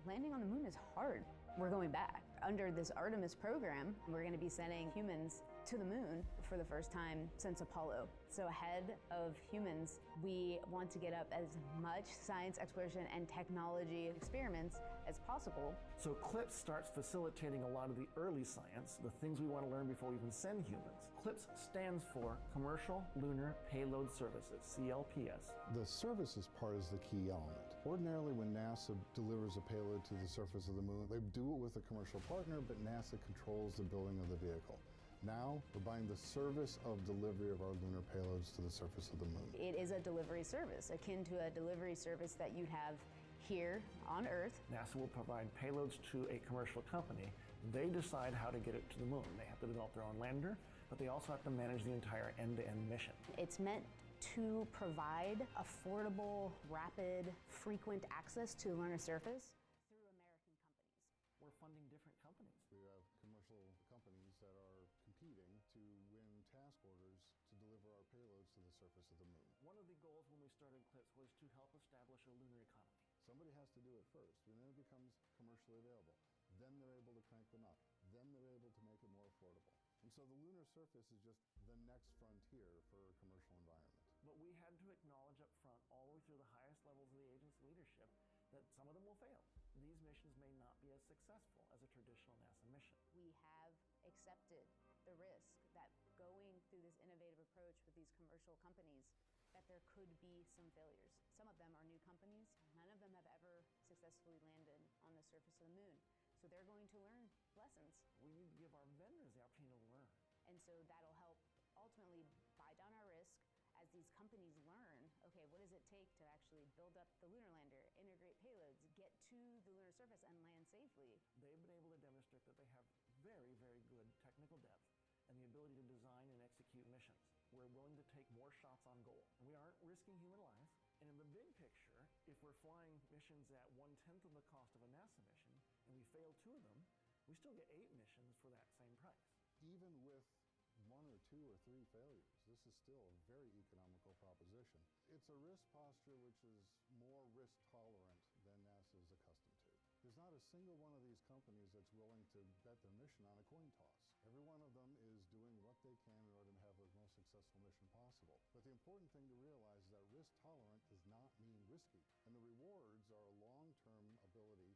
Landing on the moon is hard. We're going back. Under this Artemis program, we're going to be sending humans to the moon for the first time since Apollo. So ahead of humans, we want to get up as much science exploration and technology experiments as possible. So CLIPS starts facilitating a lot of the early science, the things we want to learn before we even send humans. CLIPS stands for Commercial Lunar Payload Services, CLPS. The services part is the key element. Ordinarily, when NASA delivers a payload to the surface of the moon, they do it with a commercial partner, but NASA controls the building of the vehicle. Now, we're buying the service of delivery of our lunar payloads to the surface of the moon. It is a delivery service, akin to a delivery service that you'd have here on Earth. NASA will provide payloads to a commercial company. They decide how to get it to the moon. They have to develop their own lander, but they also have to manage the entire end-to-end mission. It's meant to provide affordable, rapid, frequent access to the lunar surface through American companies. We're funding different companies. We have commercial companies that are competing to win task orders to deliver our payloads to the surface of the moon. One of the goals when we started CLIPS was to help establish a lunar economy. Somebody has to do it first, and then it becomes commercially available. Then they're able to crank them up. Then they're able to make it more affordable. And so the lunar surface is just the next frontier for a commercial environment. But we had to acknowledge up front, all the way through the highest levels of the agency leadership, that some of them will fail. These missions may not be as successful as a traditional NASA mission. We have accepted the risk that going through this innovative approach with these commercial companies, that there could be some failures. Some of them are new companies. None of them have ever successfully landed on the surface of the moon. So they're going to learn lessons. We need to give our vendors the opportunity to learn. And so that'll help ultimately buy down our risk as these companies learn, okay, what does it take to actually build up the lunar lander, integrate payloads, get to the lunar surface and land safely. They've been able to demonstrate that they have very, very good technical depth and the ability to design and execute missions. We're willing to take more shots on goal. And we aren't risking human lives. And in the big picture, if we're flying missions at 1/10 of the cost of a NASA mission, and we fail 2 of them, we still get 8 missions for that same price. Even with 1 or 2 or 3 failures, this is still a very economical proposition. It's a risk posture which is more risk tolerant than NASA is accustomed to. There's not a single one of these companies that's willing to bet their mission on a coin toss. Every one of them is doing what they can in order to have the most successful mission possible. But the important thing to realize is that risk tolerant does not mean risky. And the rewards are a long-term ability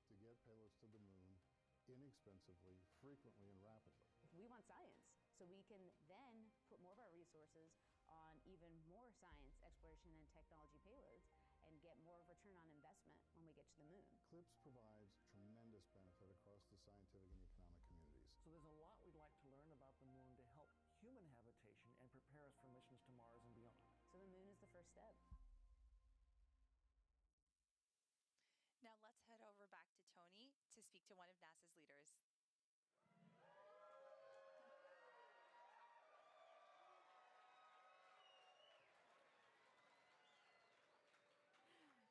to get payloads to the moon inexpensively, frequently, and rapidly. We want science, so we can then put more of our resources on even more science, exploration, and technology payloads and get more return on investment when we get to the moon. CLIPS provides tremendous benefit across the scientific and economic communities. So there's a lot we'd like to learn about the moon to help human habitation and prepare us for missions to Mars and beyond. So the moon is the first step. Now let's head over back to Tony to speak to one of NASA's leaders.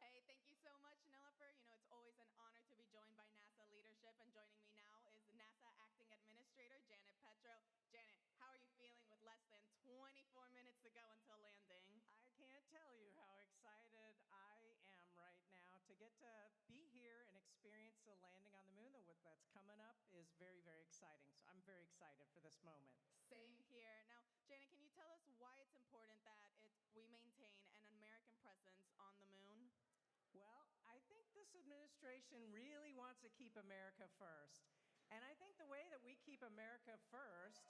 Hey, thank you so much, Nilifer. It's always an honor to be joined by NASA leadership, and joining me now is NASA Acting Administrator Janet Petro. Janet, how are you feeling with less than 24 minutes to go until landing? I can't tell you how excited I am right now to get to be here and experience the landing on the moon. That's coming up is very, very exciting. So I'm very excited for this moment. Same here. Now, Janet, can you tell us why it's important that we maintain an American presence on the moon? this administration really wants to keep America first. And I think the way that we keep America first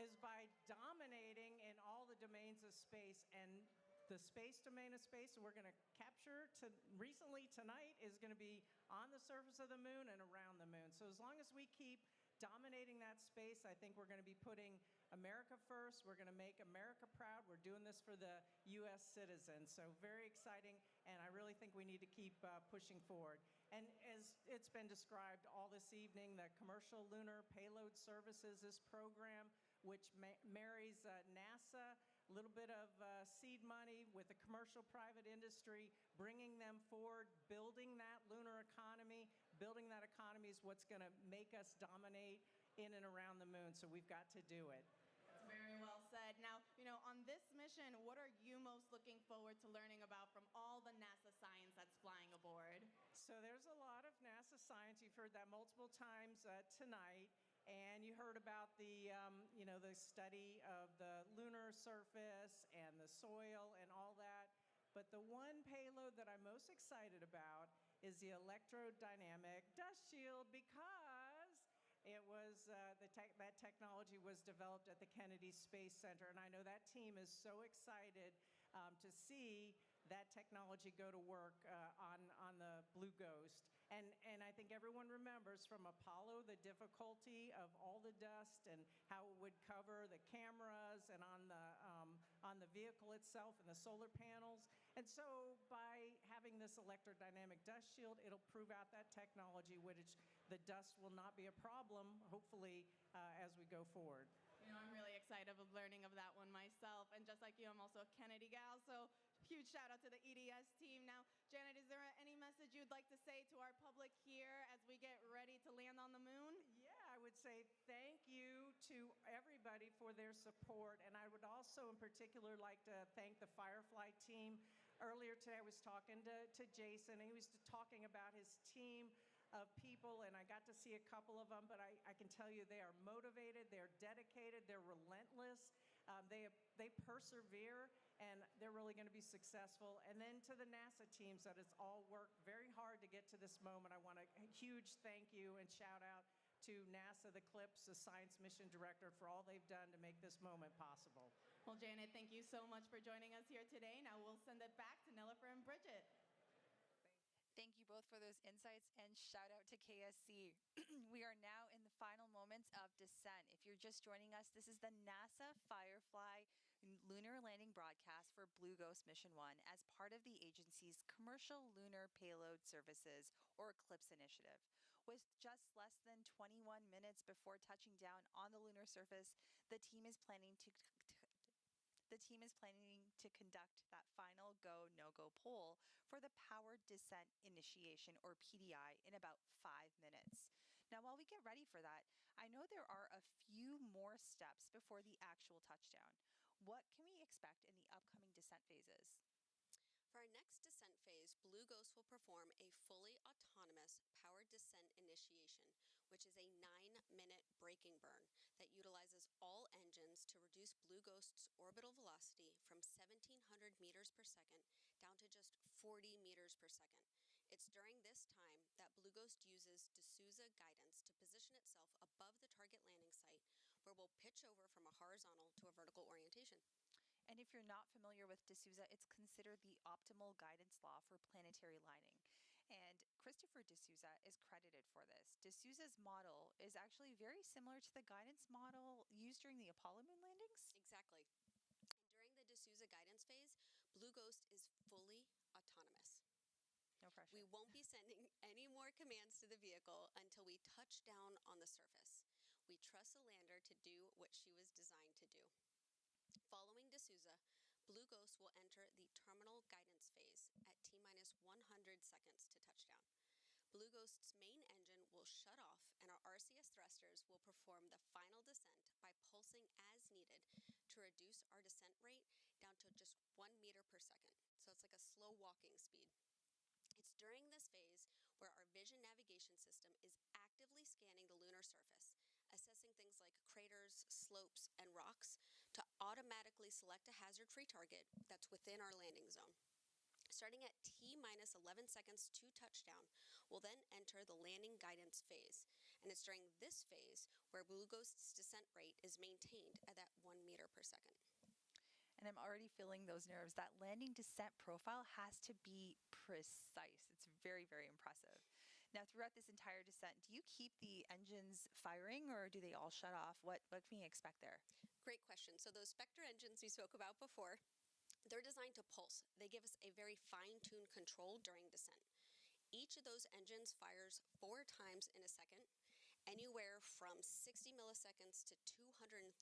is by dominating in all the domains of space. And the space domain of space we're going to capture recently tonight is going to be on the surface of the moon and around the moon. So as long as we keep dominating that space, I think we're going to be putting America first. We're going to make America proud. We're doing this for the U.S. citizens. So very exciting, and I really think we need to keep pushing forward. And as it's been described all this evening, the Commercial Lunar Payload Services, this program, which marries NASA, a little bit of seed money with the commercial private industry, bringing them forward, building that lunar economy. Building that economy is what's going to make us dominate in and around the moon, so we've got to do it. That's very well said. Now, on this mission, what are you most looking forward to learning about from all the NASA science that's flying aboard? So there's a lot of NASA science. You've heard that multiple times tonight. And you heard about the study of the lunar surface and the soil and all that. But the one payload that I'm most excited about is the electrodynamic dust shield, because it was that technology was developed at the Kennedy Space Center. And I know that team is so excited to see that technology go to work on the Blue Ghost. And I think everyone remembers from Apollo the difficulty of all the dust and how it would cover the cameras and on the vehicle itself and the solar panels. And so by having this electrodynamic dust shield, it'll prove out that technology, which the dust will not be a problem, hopefully, as we go forward. I'm really excited of learning of that one myself. And just like you, I'm also a Kennedy gal, so huge shout out to the EDS team. Now, Janet, is there any message you'd like to say to our public here as we get ready to land on the moon? Yeah, I would say thank you to everybody for their support. And I would also in particular like to thank the Firefly team. Earlier today I was talking to Jason, and he was talking about his team of people, and I got to see a couple of them, but I can tell you they are motivated, they're dedicated, they're relentless, they persevere, and they're really going to be successful. And then to the NASA teams that has all worked very hard to get to this moment, I want a huge thank you and shout out to NASA, the CLIPS, the Science Mission Director, for all they've done to make this moment possible. Well, Janet, thank you so much for joining us here today. Now we'll send it back to Nilüfer and Bridget. Thank you both for those insights, and shout out to KSC. We are now in the final moments of descent. If you're just joining us, this is the NASA Firefly lunar landing broadcast for Blue Ghost Mission 1 as part of the agency's Commercial Lunar Payload Services, or CLIPS initiative. With just less than 21 minutes before touching down on the lunar surface, the team is planning to conduct that final go, no-go poll for the powered descent initiation, or PDI, in about 5 minutes. Now, while we get ready for that, I know there are a few more steps before the actual touchdown. What can we expect in the upcoming descent phases? For our next descent phase, Blue Ghost will perform a fully autonomous powered descent initiation, which is a 9-minute braking burn that utilizes all engines to reduce Blue Ghost's orbital velocity from 1,700 meters per second down to just 40 meters per second. It's during this time that Blue Ghost uses D'Souza guidance to position itself above the target landing site, where we'll pitch over from a horizontal to a vertical orientation. And if you're not familiar with D'Souza, it's considered the optimal guidance law for planetary lining. And Christopher D'Souza is credited for this. D'Souza's model is actually very similar to the guidance model used during the Apollo moon landings. Exactly. And during the D'Souza guidance phase, Blue Ghost is fully autonomous. No pressure. We won't be sending any more commands to the vehicle until we touch down on the surface. We trust the lander to do what she was designed to do. Following D'Souza, Blue Ghost will enter the terminal guidance phase at T-100 seconds to touchdown. Blue Ghost's main engine will shut off, and our RCS thrusters will perform the final descent by pulsing as needed to reduce our descent rate down to just 1 meter per second. So it's like a slow walking speed. It's during this phase where our vision navigation system is actively scanning the lunar surface, assessing things like craters, slopes, and rocks to automatically select a hazard-free target that's within our landing zone. Starting at T minus 11 seconds to touchdown, we'll then enter the landing guidance phase. And it's during this phase where Blue Ghost's descent rate is maintained at that 1 meter per second. And I'm already feeling those nerves. That landing descent profile has to be precise. It's very, very impressive. Now, throughout this entire descent, do you keep the engines firing or do they all shut off? What can we expect there? Great question. So those Spectre engines we spoke about before, they're designed to pulse. They give us a very fine-tuned control during descent. Each of those engines fires 4 times in a second, anywhere from 60 milliseconds to 235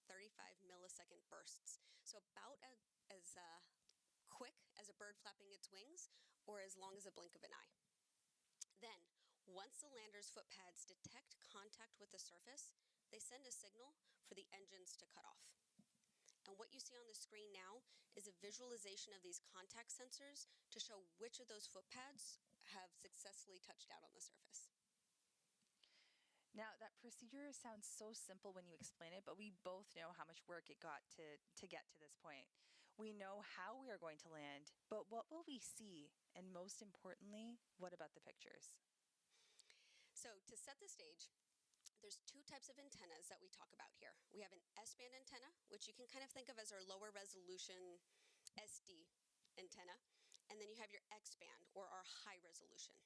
millisecond bursts. So about as quick as a bird flapping its wings or as long as a blink of an eye. Then, once the lander's foot pads detect contact with the surface, they send a signal for the engines to cut off. And what you see on the screen now is a visualization of these contact sensors to show which of those foot pads have successfully touched down on the surface. Now, that procedure sounds so simple when you explain it, but we both know how much work it got to get to this point. We know how we are going to land, but what will we see? And most importantly, what about the pictures? So to set the stage, there's 2 types of antennas that we talk about here. We have an S-band antenna, which you can kind of think of as our lower resolution SD antenna, and then you have your X-band or our high resolution.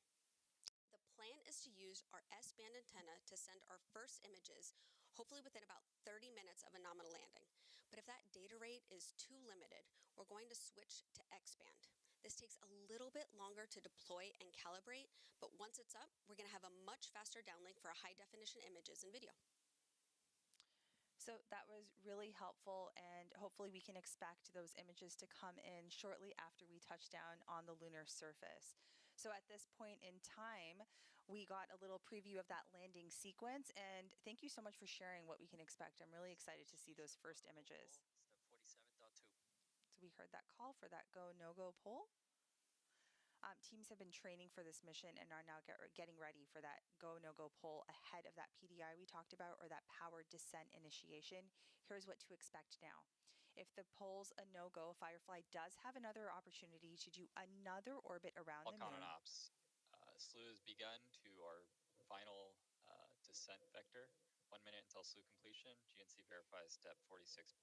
The plan is to use our S-band antenna to send our first images, hopefully within about 30 minutes of a nominal landing. But if that data rate is too limited, we're going to switch to X-band. This takes a little bit longer to deploy and calibrate, but once it's up, we're going to have a much faster downlink for high definition images and video. So that was really helpful, and hopefully we can expect those images to come in shortly after we touch down on the lunar surface. So at this point in time, we got a little preview of that landing sequence, and thank you so much for sharing what we can expect. I'm really excited to see those first images. Step 47.2. So we heard that call for that go, no-go poll. Teams have been training for this mission and are now getting ready for that go, no-go poll ahead of that PDI we talked about, or that powered descent initiation. Here's what to expect now. If the poll's a no-go, Firefly does have another opportunity to do another orbit around the Falcon moon. and Ops. SLU has begun to our final descent vector. 1 minute until SLU completion. GNC verifies step 46.2.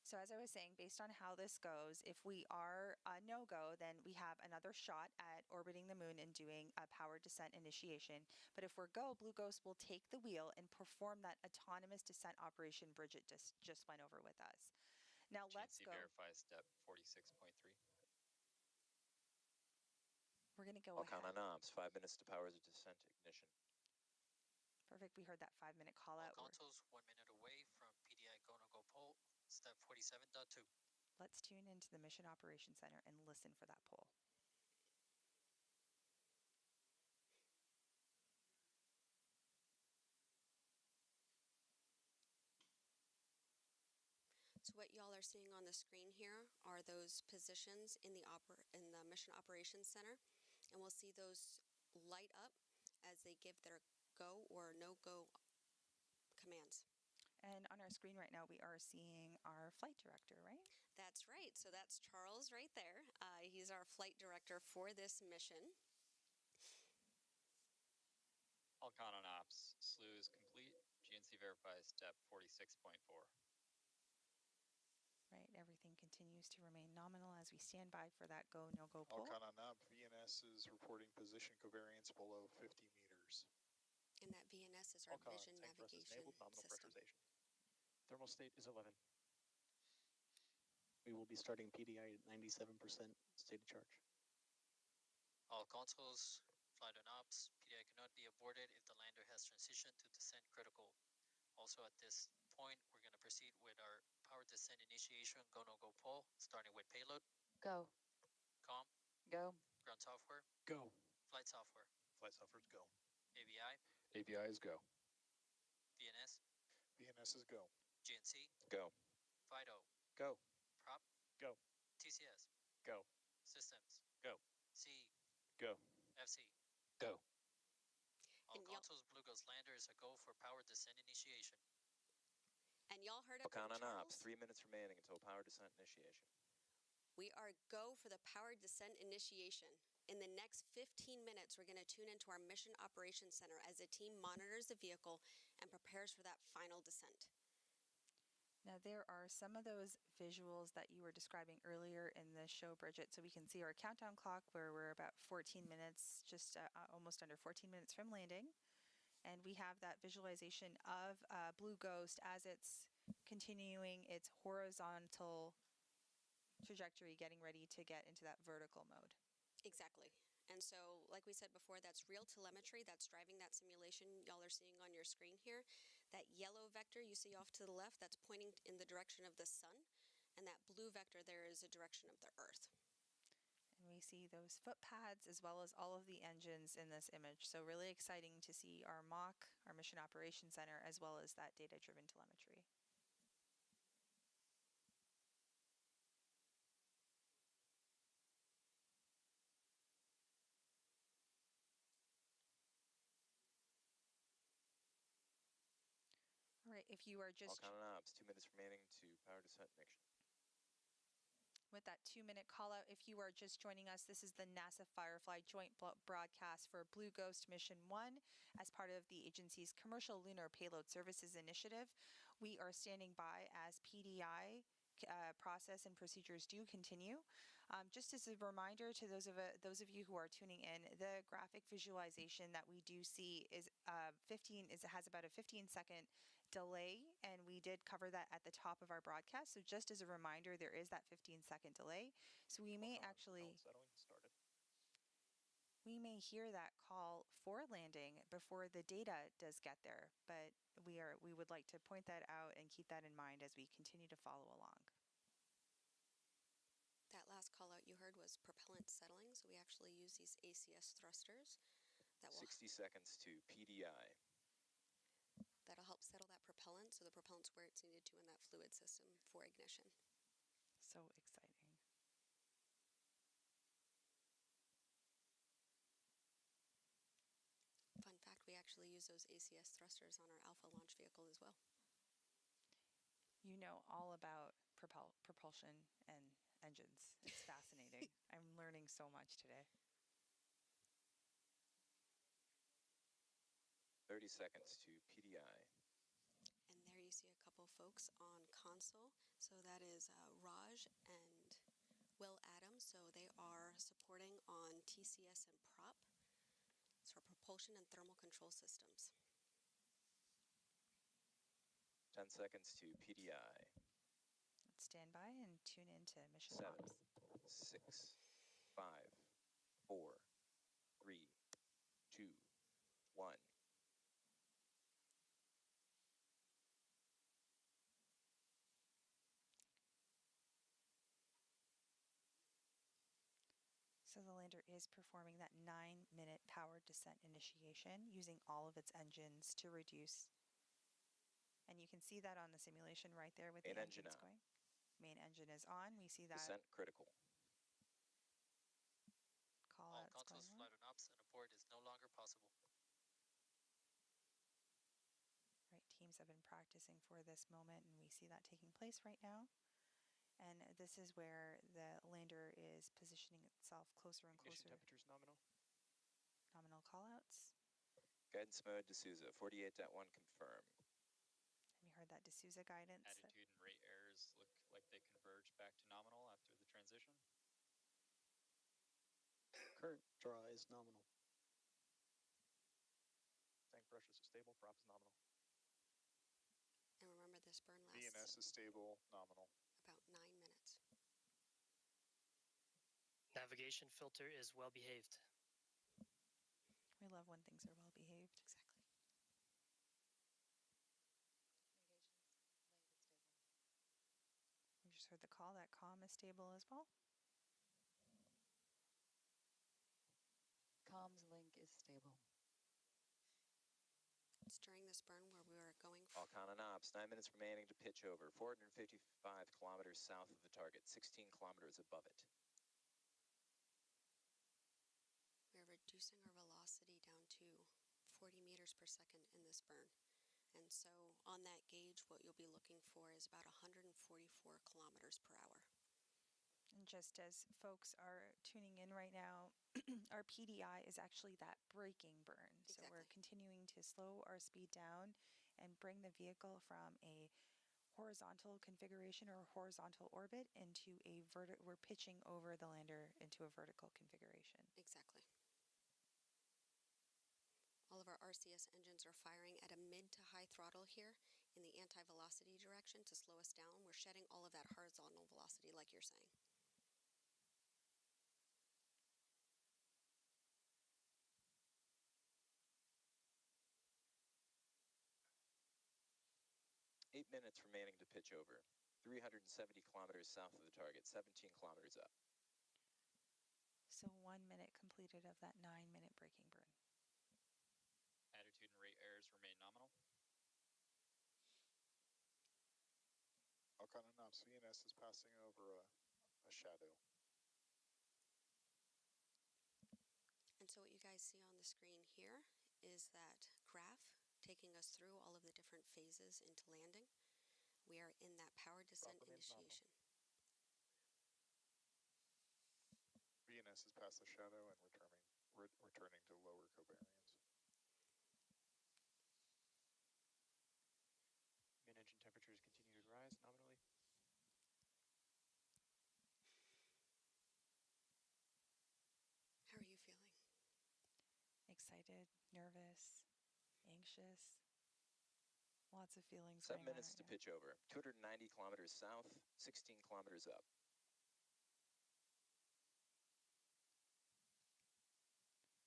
So as I was saying, based on how this goes, if we are a no-go, then we have another shot at orbiting the moon and doing a powered descent initiation. But if we're go, Blue Ghost will take the wheel and perform that autonomous descent operation Bridget just went over with us. Now let's go. GNC verifies step 46.3. We're going to go Falcon ahead. on Ops, 5 minutes to power the descent ignition. Perfect. We heard that 5-minute call All out. consoles 1 minute away from PDI go, no-go poll. Step 47.2. Let's tune into the Mission Operations Center and listen for that poll. So what y'all are seeing on the screen here are those positions in the Mission Operations Center, and we'll see those light up as they give their go or no-go commands. And on our screen right now, we are seeing our flight director, right? That's right. So that's Charles right there. He's our flight director for this mission. Falcon on Ops. SLU is complete. GNC verifies step 46.4. Right, everything continues to remain nominal as we stand by for that go, no-go poll. Falcon on Ops, VNS is reporting position covariance below 50 meters. And that VNS is our Falcon, vision tank thrust is navigation enabled, nominal system. pressurization. Thermal state is 11. We will be starting PDI at 97% state of charge. All consoles, flight on ops. PDI cannot be aborted if the lander has transitioned to descent critical. Also at this point, we're going to proceed with our power descent initiation go, no-go poll, starting with payload. Go. COM. Go. Ground software. Go. Flight software. Flight software is go. AVI. AVI is go. VNS. VNS is go. GNC. Go. FIDO. Go. Prop. Go. TCS. Go. Systems. Go. C. Go. FC. Go. All And consoles, Blue Ghost lander is a go for power descent initiation. And y'all heard it from Falcon on Charles. Ops, 3 minutes remaining until power descent initiation. We are go for the powered descent initiation. In the next 15 minutes, we're going to tune into our Mission Operations Center as the team monitors the vehicle and prepares for that final descent. Now, there are some of those visuals that you were describing earlier in the show, Bridget. So we can see our countdown clock where we're about 14 minutes, just almost under 14 minutes from landing. And we have that visualization of Blue Ghost as it's continuing its horizontal trajectory, getting ready to get into that vertical mode. Exactly. And so, like we said before, that's real telemetry that's driving that simulation y'all are seeing on your screen here. That yellow vector you see off to the left, that's pointing in the direction of the sun. And that blue vector there is the direction of the Earth. And we see those footpads as well as all of the engines in this image. So really exciting to see our MOC, our Mission Operations Center, as well as that data-driven telemetry. All right, if you are just... Falcon and Ops, 2 minutes remaining to power descent mission. With that 2-minute call out, if you are just joining us, this is the NASA Firefly joint broadcast for Blue Ghost Mission 1 as part of the agency's Commercial Lunar Payload Services Initiative. We are standing by as PDI process and procedures do continue. Just as a reminder to those of you who are tuning in, the graphic visualization that we do see is has about a 15-second delay, and we did cover that at the top of our broadcast. So just as a reminder, there is that 15-second delay. So we may hear that call for landing before the data does get there, but we would like to point that out and keep that in mind as we continue to follow along. That last call out you heard was propellant settling, so we actually use these ACS thrusters that will 60 seconds to PDI. That'll help settle that propellant, so the propellant's where it's needed to in that fluid system for ignition. So exciting. Fun fact, we actually use those ACS thrusters on our Alpha launch vehicle as well. You know all about propulsion and engines. It's fascinating. I'm learning so much today. 30 seconds to PDI. And there you see a couple folks on console. So that is Raj and Will Adams. So they are supporting on TCS and prop. So propulsion and thermal control systems. 10 seconds to PDI. Let's stand by and tune into mission 7, ops. 6, 5, 4, 3, 2, 1. So the lander is performing that 9-minute powered descent initiation using all of its engines to reduce. And you can see that on the simulation right there with Main the engine engines on. going. Main engine is on. We see that Descent critical. call All outs going consoles, on. flight and ops, and abort is no longer possible. Right, teams have been practicing for this moment, and we see that taking place right now. And this is where the lander is positioning itself closer and Ignition closer. temperatures nominal. Nominal callouts. Guidance mode, D'Souza, 48.1 confirm. And we heard that D'Souza guidance. Attitude and rate errors look like they converge back to nominal after the transition. Current draw is nominal. Tank pressures are stable, prop is nominal. And remember, this burn lasts VNS is stable, nominal. about 9 minutes. Navigation filter is well behaved. We love when things are well behaved. Exactly. We just heard the call. That comm is stable as well. Comms link is stable. It's during this burn where we are going Falcon and Ops, 9 minutes remaining to pitch over. 455 kilometers south of the target, 16 kilometers above it. We're reducing our velocity down to 40 meters per second in this burn. And so on that gauge, what you'll be looking for is about 144 kilometers per hour. And just as folks are tuning in right now, our PDI is actually that braking burn. So we're continuing to slow our speed down and bring the vehicle from a horizontal configuration or horizontal orbit into a we're pitching over the lander into a vertical configuration. Exactly. All of our RCS engines are firing at a mid to high throttle here in the anti-velocity direction to slow us down. We're shedding all of that horizontal velocity like you're saying. Eight minutes remaining to pitch over. 370 kilometers south of the target, 17 kilometers up. So 1 minute completed of that 9-minute braking burn. Attitude and rate errors remain nominal. Falcon and ops, VNS is passing over a shadow. And so what you guys see on the screen here is that graph taking us through all of the different phases into landing. We are in that power descent initiation. VNS is past the shadow and returning to lower covariance. Main engine temperatures continue to rise nominally. How are you feeling? Excited, nervous, anxious. Lots of feelings. 7 minutes to pitch over. 290 kilometers south, 16 kilometers up.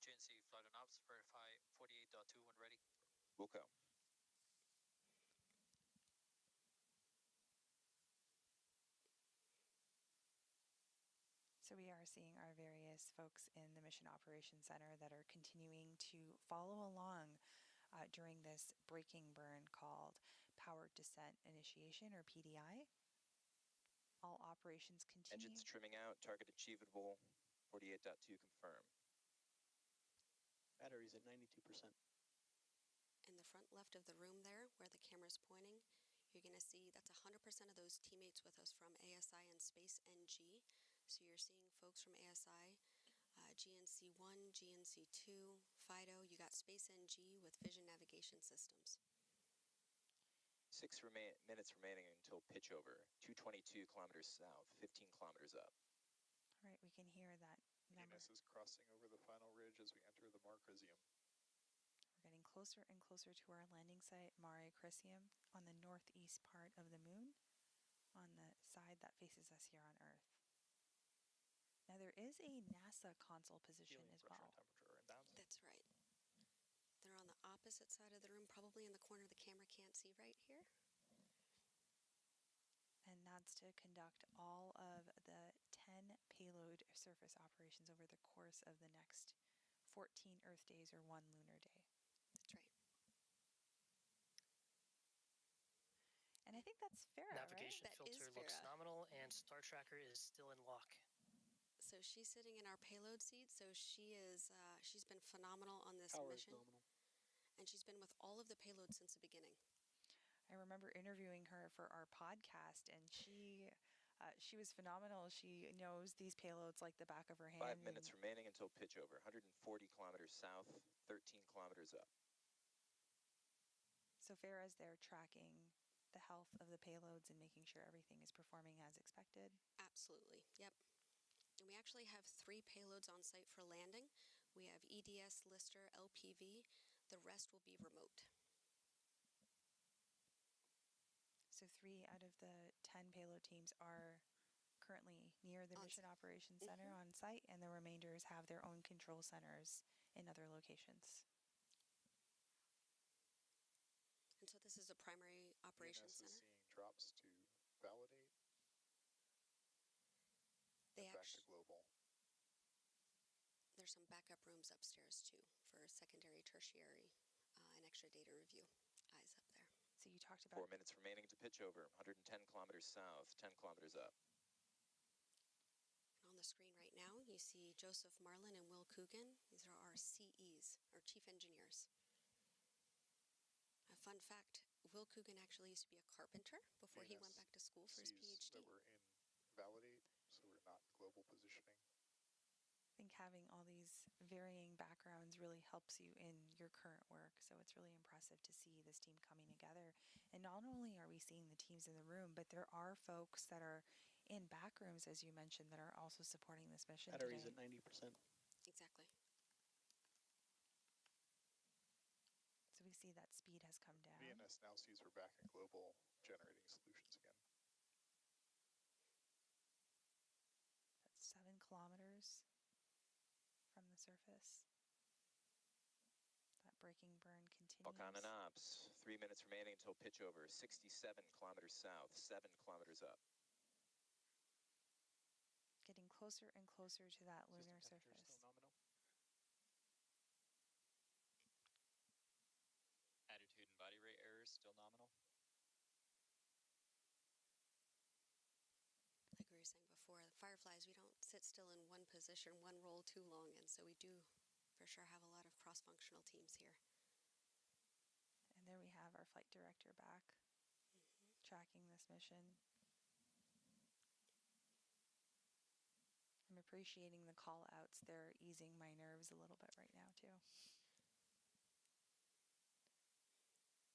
GNC flight and ops, verify 48.2 when ready. Wilco. So we are seeing our various folks in the Mission Operations Center that are continuing to follow along during this braking burn called Power Descent Initiation, or PDI. All operations continue. Engines trimming out, target achievable, 48.2 confirm. Batteries at 92%. In the front left of the room there, where the camera's pointing, you're going to see that's 100% of those teammates with us from ASI and Space NG. So you're seeing folks from ASI, GNC1, GNC2, FIDO. You got Space NG with Vision Navigation Systems. 6 minutes remaining until pitch over. 222 kilometers south, 15 kilometers up. All right, we can hear that number. VNS is crossing over the final ridge as we enter the Marcrisium. We're getting closer and closer to our landing site, Mare Crisium, on the northeast part of the moon, on the side that faces us here on Earth. Now, there is a NASA console position as well. That's right. They're on the opposite side of the room, probably in the corner the camera can't see right here. And that's to conduct all of the 10 payload surface operations over the course of the next 14 Earth days or 1 lunar day. That's right. And I think that's fair, Navigation right? filter looks nominal, and Star Tracker is still in lock. So she's sitting in our payload seat. So she is, she's been phenomenal on this mission. Nominal. And she's been with all of the payloads since the beginning. I remember interviewing her for our podcast, and she was phenomenal. She knows these payloads like the back of her hand. 5 minutes remaining until pitch over. 140 kilometers south, 13 kilometers up. So fair as they're tracking the health of the payloads and making sure everything is performing as expected. Absolutely. Yep. And we actually have 3 payloads on site for landing. We have EDS, Lister, LPV. The rest will be remote. So 3 out of the 10 payload teams are currently near the Mission Operations Center on site, and the remainders have their own control centers in other locations. And so this is a primary operations center. VNS is seeing drops to validate. They back to global. There's some backup rooms upstairs too for secondary, tertiary, and extra data review. Eyes up there. So you talked about 4 minutes remaining to pitch over. 110 kilometers south, 10 kilometers up. And on the screen right now, you see Joseph Marlin and Will Coogan. These are our CEs, our chief engineers. A fun fact, Will Coogan actually used to be a carpenter before he went back to school for his PhD. That we're in validate, so we're not global positioning. I think having all these varying backgrounds really helps you in your current work. So it's really impressive to see this team coming together. And not only are we seeing the teams in the room, but there are folks that are in back rooms, as you mentioned, that are also supporting this mission Batteries today. at 90%. Exactly. So we see that speed has come down. VNS now sees we're back in global generating solutions again. That's 7 kilometers from the surface. That braking burn continues. Falcon and ops, 3 minutes remaining until pitch over, 67 kilometers south, 7 kilometers up. Getting closer and closer to that lunar System surface. temperature still nominal. Attitude and body rate errors still nominal. Like we were saying before, the Fireflies, we don't sit still in one position, one role too long, and so we do for sure have a lot of cross-functional teams here. And there we have our flight director back, tracking this mission. I'm appreciating the call outs. They're easing my nerves a little bit right now too.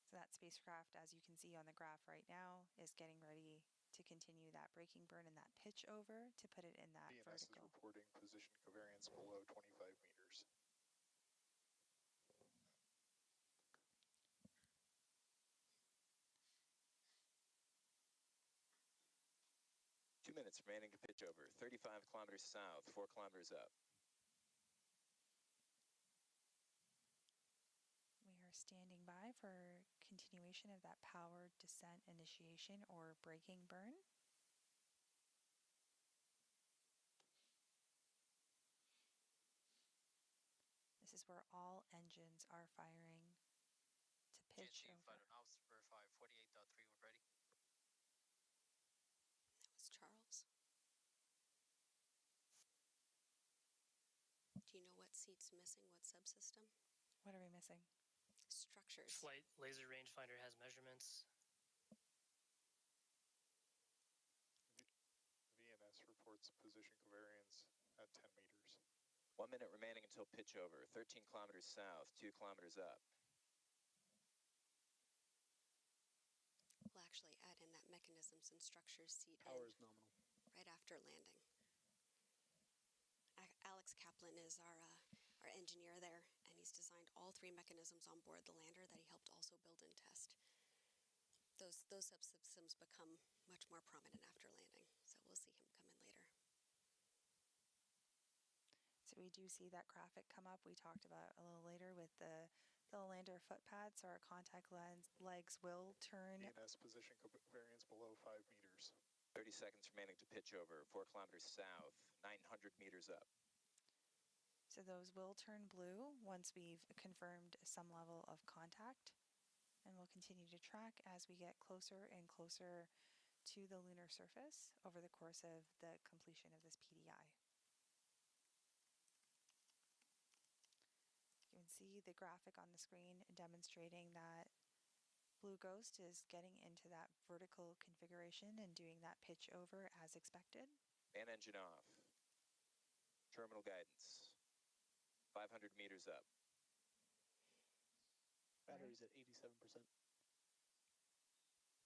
So that spacecraft, as you can see on the graph right now, is getting ready to continue that braking burn and that pitch over to put it in that VNS vertical. is reporting position covariance below 25 meters. Two minutes remaining to pitch over, 35 kilometers south, 4 kilometers up. We are standing by for continuation of that powered descent initiation or braking burn. This is where all engines are firing to pitch GNC over. flight on ops, verify 48.3 when ready. That was Charles. Do you know what seat's missing, what subsystem? What are we missing? Structures. Flight laser rangefinder has measurements. VNS reports position covariance at 10 meters. 1 minute remaining until pitch over, 13 kilometers south, 2 kilometers up. We'll actually add in that mechanisms and structures seat Power is nominal. right after landing. Alex Kaplan is our engineer there, and he's designed all 3 mechanisms on board the lander that he helped also build and test. Those subsystems become much more prominent after landing, so we'll see him come in later. So we do see that graphic come up we talked about a little later with the lander foot pads, so our contact legs will turn. VNS position covariance below 5 meters. 30 seconds remaining to pitch over, 4 kilometers south, 900 meters up. So those will turn blue once we've confirmed some level of contact. And we'll continue to track as we get closer and closer to the lunar surface over the course of the completion of this PDI. You can see the graphic on the screen demonstrating that Blue Ghost is getting into that vertical configuration and doing that pitch over as expected. And engine off. Terminal guidance. 500 meters up. Batteries at 87%.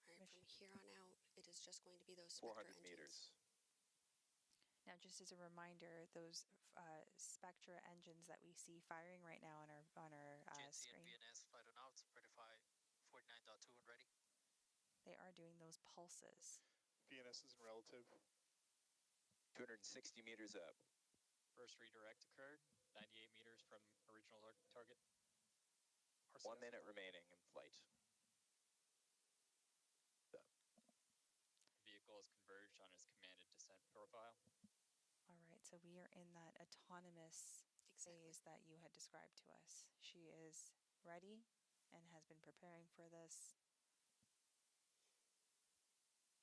All right, from here on out, it is just going to be those 400 Spectra engines. meters. Now, just as a reminder, those Spectra engines that we see firing right now on our GNC screen, and VNS flight on ops, verify 49.2 when ready. they are doing those pulses. VNS is in relative. 260 meters up. First redirect occurred, 98 meters from original target. 1 minute remaining in flight. The vehicle is converged on its commanded descent profile. All right, so we are in that autonomous phase that you had described to us. She is ready and has been preparing for this.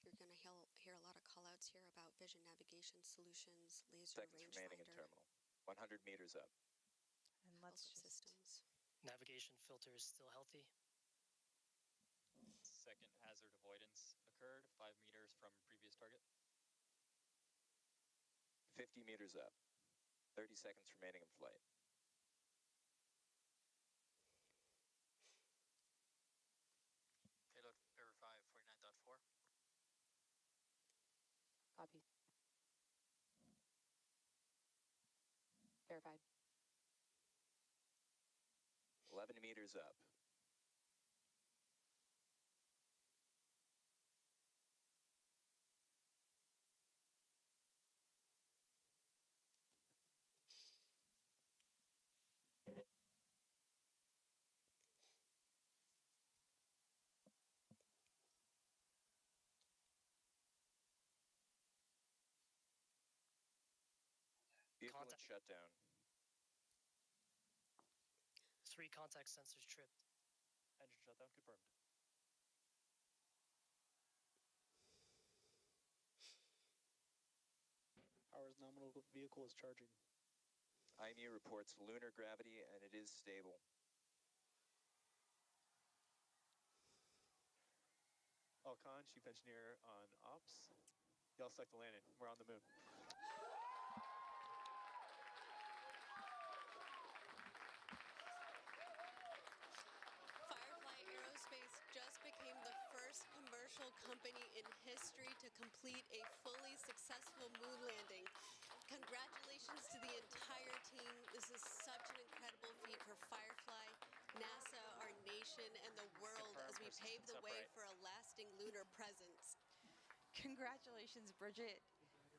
You're going to hear a lot of call-outs here about vision navigation solutions, laser Seconds remaining in rangefinder, terminal. 100 meters up. And let's also just systems. Navigation filter is still healthy. Second hazard avoidance occurred, 5 meters from previous target. 50 meters up. 30 seconds remaining in flight. Payload verify 49.4. Copy. Verified. 11 meters up. Vehicle in shutdown. 3 contact sensors tripped. Engine shutdown confirmed. Power's nominal vehicle is charging. IMU reports lunar gravity and it is stable. Falcon, Chief Engineer on Ops. Y'all select the landing. We're on the moon. Firefly Aerospace just became the first commercial company in history to complete a fully successful moon landing. Congratulations to the entire team. This is such an incredible feat for Firefly, NASA, our nation, and the world as we pave the way for a lasting lunar presence. Congratulations, Bridget.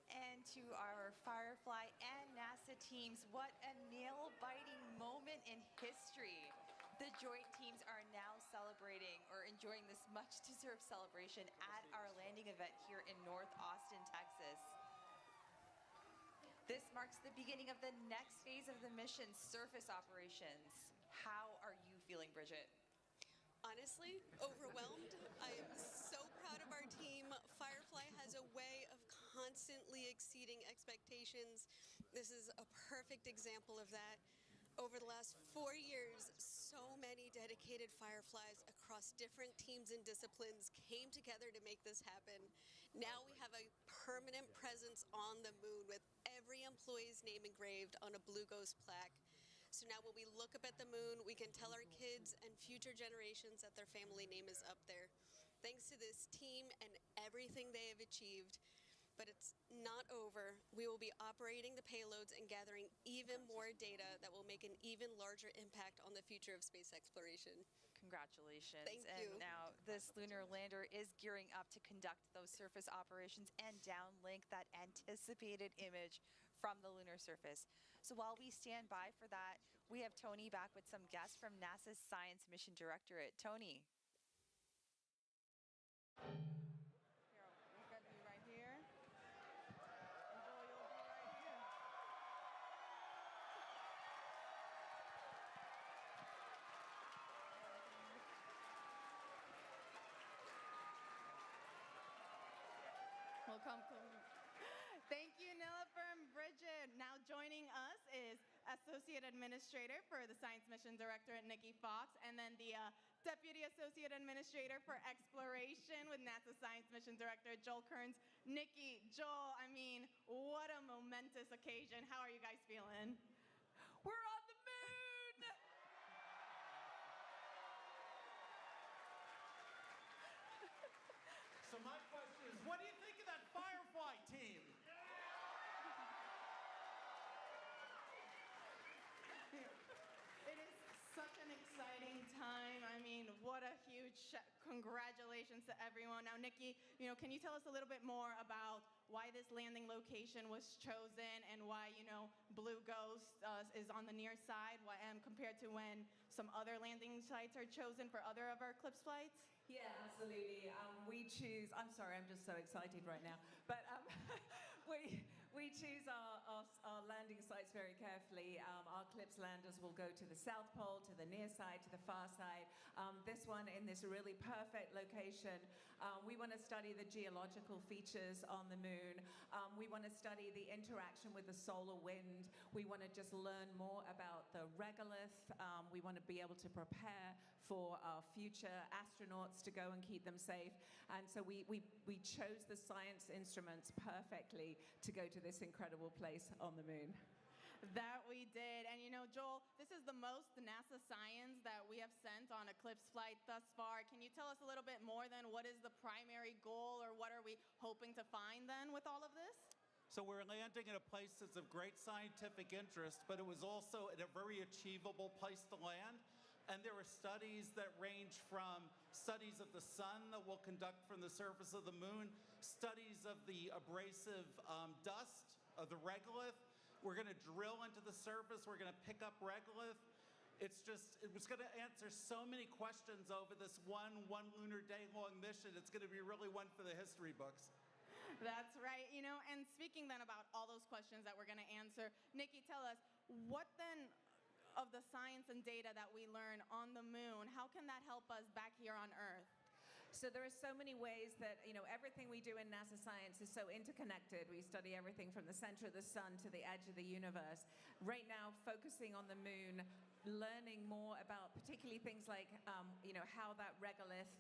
And to our Firefly and NASA teams, what a nail-biting moment in history. The joint teams are now celebrating or enjoying this much-deserved celebration at our landing event here in North Austin, Texas. This marks the beginning of the next phase of the mission, surface operations. How are you feeling, Bridget? Honestly, overwhelmed. I am so proud of our team. Firefly has a way of constantly exceeding expectations. This is a perfect example of that. Over the last 4 years, so many dedicated Fireflies across different teams and disciplines came together to make this happen. Now we have a permanent presence on the moon with every employee's name engraved on a Blue Ghost plaque. So now when we look up at the moon, we can tell our kids and future generations that their family name is up there. Thanks to this team and everything they have achieved. But it's not over. We will be operating the payloads and gathering even more data that will make an even larger impact on the future of space exploration. Congratulations. Thank and you. now this lunar lander is gearing up to conduct those surface operations and downlink that anticipated image from the lunar surface. So while we stand by for that, we have Tony back with some guests from NASA's Science Mission Directorate. Tony. Welcome. Thank you, Nilifer and Bridget. Now joining us is Associate Administrator for the Science Mission Directorate, Nikki Fox, and then the Deputy Associate Administrator for Exploration with NASA Science Mission Director, Joel Kearns. Nikki, Joel, I mean, what a momentous occasion. How are you guys feeling? We're on the moon! So my question is, what do you think of that Firefly team? It is such an exciting time. I mean, what a huge congratulations to everyone. Now, Nikki, can you tell us a little bit more about why this landing location was chosen and why, Blue Ghost is on the near side compared to when some other landing sites are chosen for other of our Eclipse flights? Yeah, absolutely. We choose, I'm sorry, I'm just so excited right now, but we choose our landing sites very carefully. Our Eclipse landers will go to the South Pole, to the near side, to the far side. This one in this really perfect location. We want to study the geological features on the moon. We want to study the interaction with the solar wind. We want to just learn more about the regolith. We want to be able to prepare for our future astronauts to go and keep them safe. And so we chose the science instruments perfectly to go to this incredible place on the moon. That we did. And you know, Joel, this is the most NASA science that we have sent on Eclipse flight thus far. Can you tell us a little bit more then? What is the primary goal, or what are we hoping to find then with all of this? So we're landing in a place that's of great scientific interest, but it was also at a very achievable place to land. And there are studies that range from studies of the sun that we'll conduct from the surface of the moon, studies of the abrasive dust of the regolith. We're going to drill into the surface. We're going to pick up regolith. It was going to answer so many questions over this one lunar day long mission. It's going to be really one for the history books. That's right. You know, and speaking then about all those questions that we're going to answer, Nikki, tell us, what then of the science and data that we learn on the moon, how can that help us back here on Earth? So there are so many ways that, you know, everything we do in NASA science is so interconnected. We study everything from the center of the sun to the edge of the universe. Right now, focusing on the moon, learning more about particularly things like, you know, how that regolith,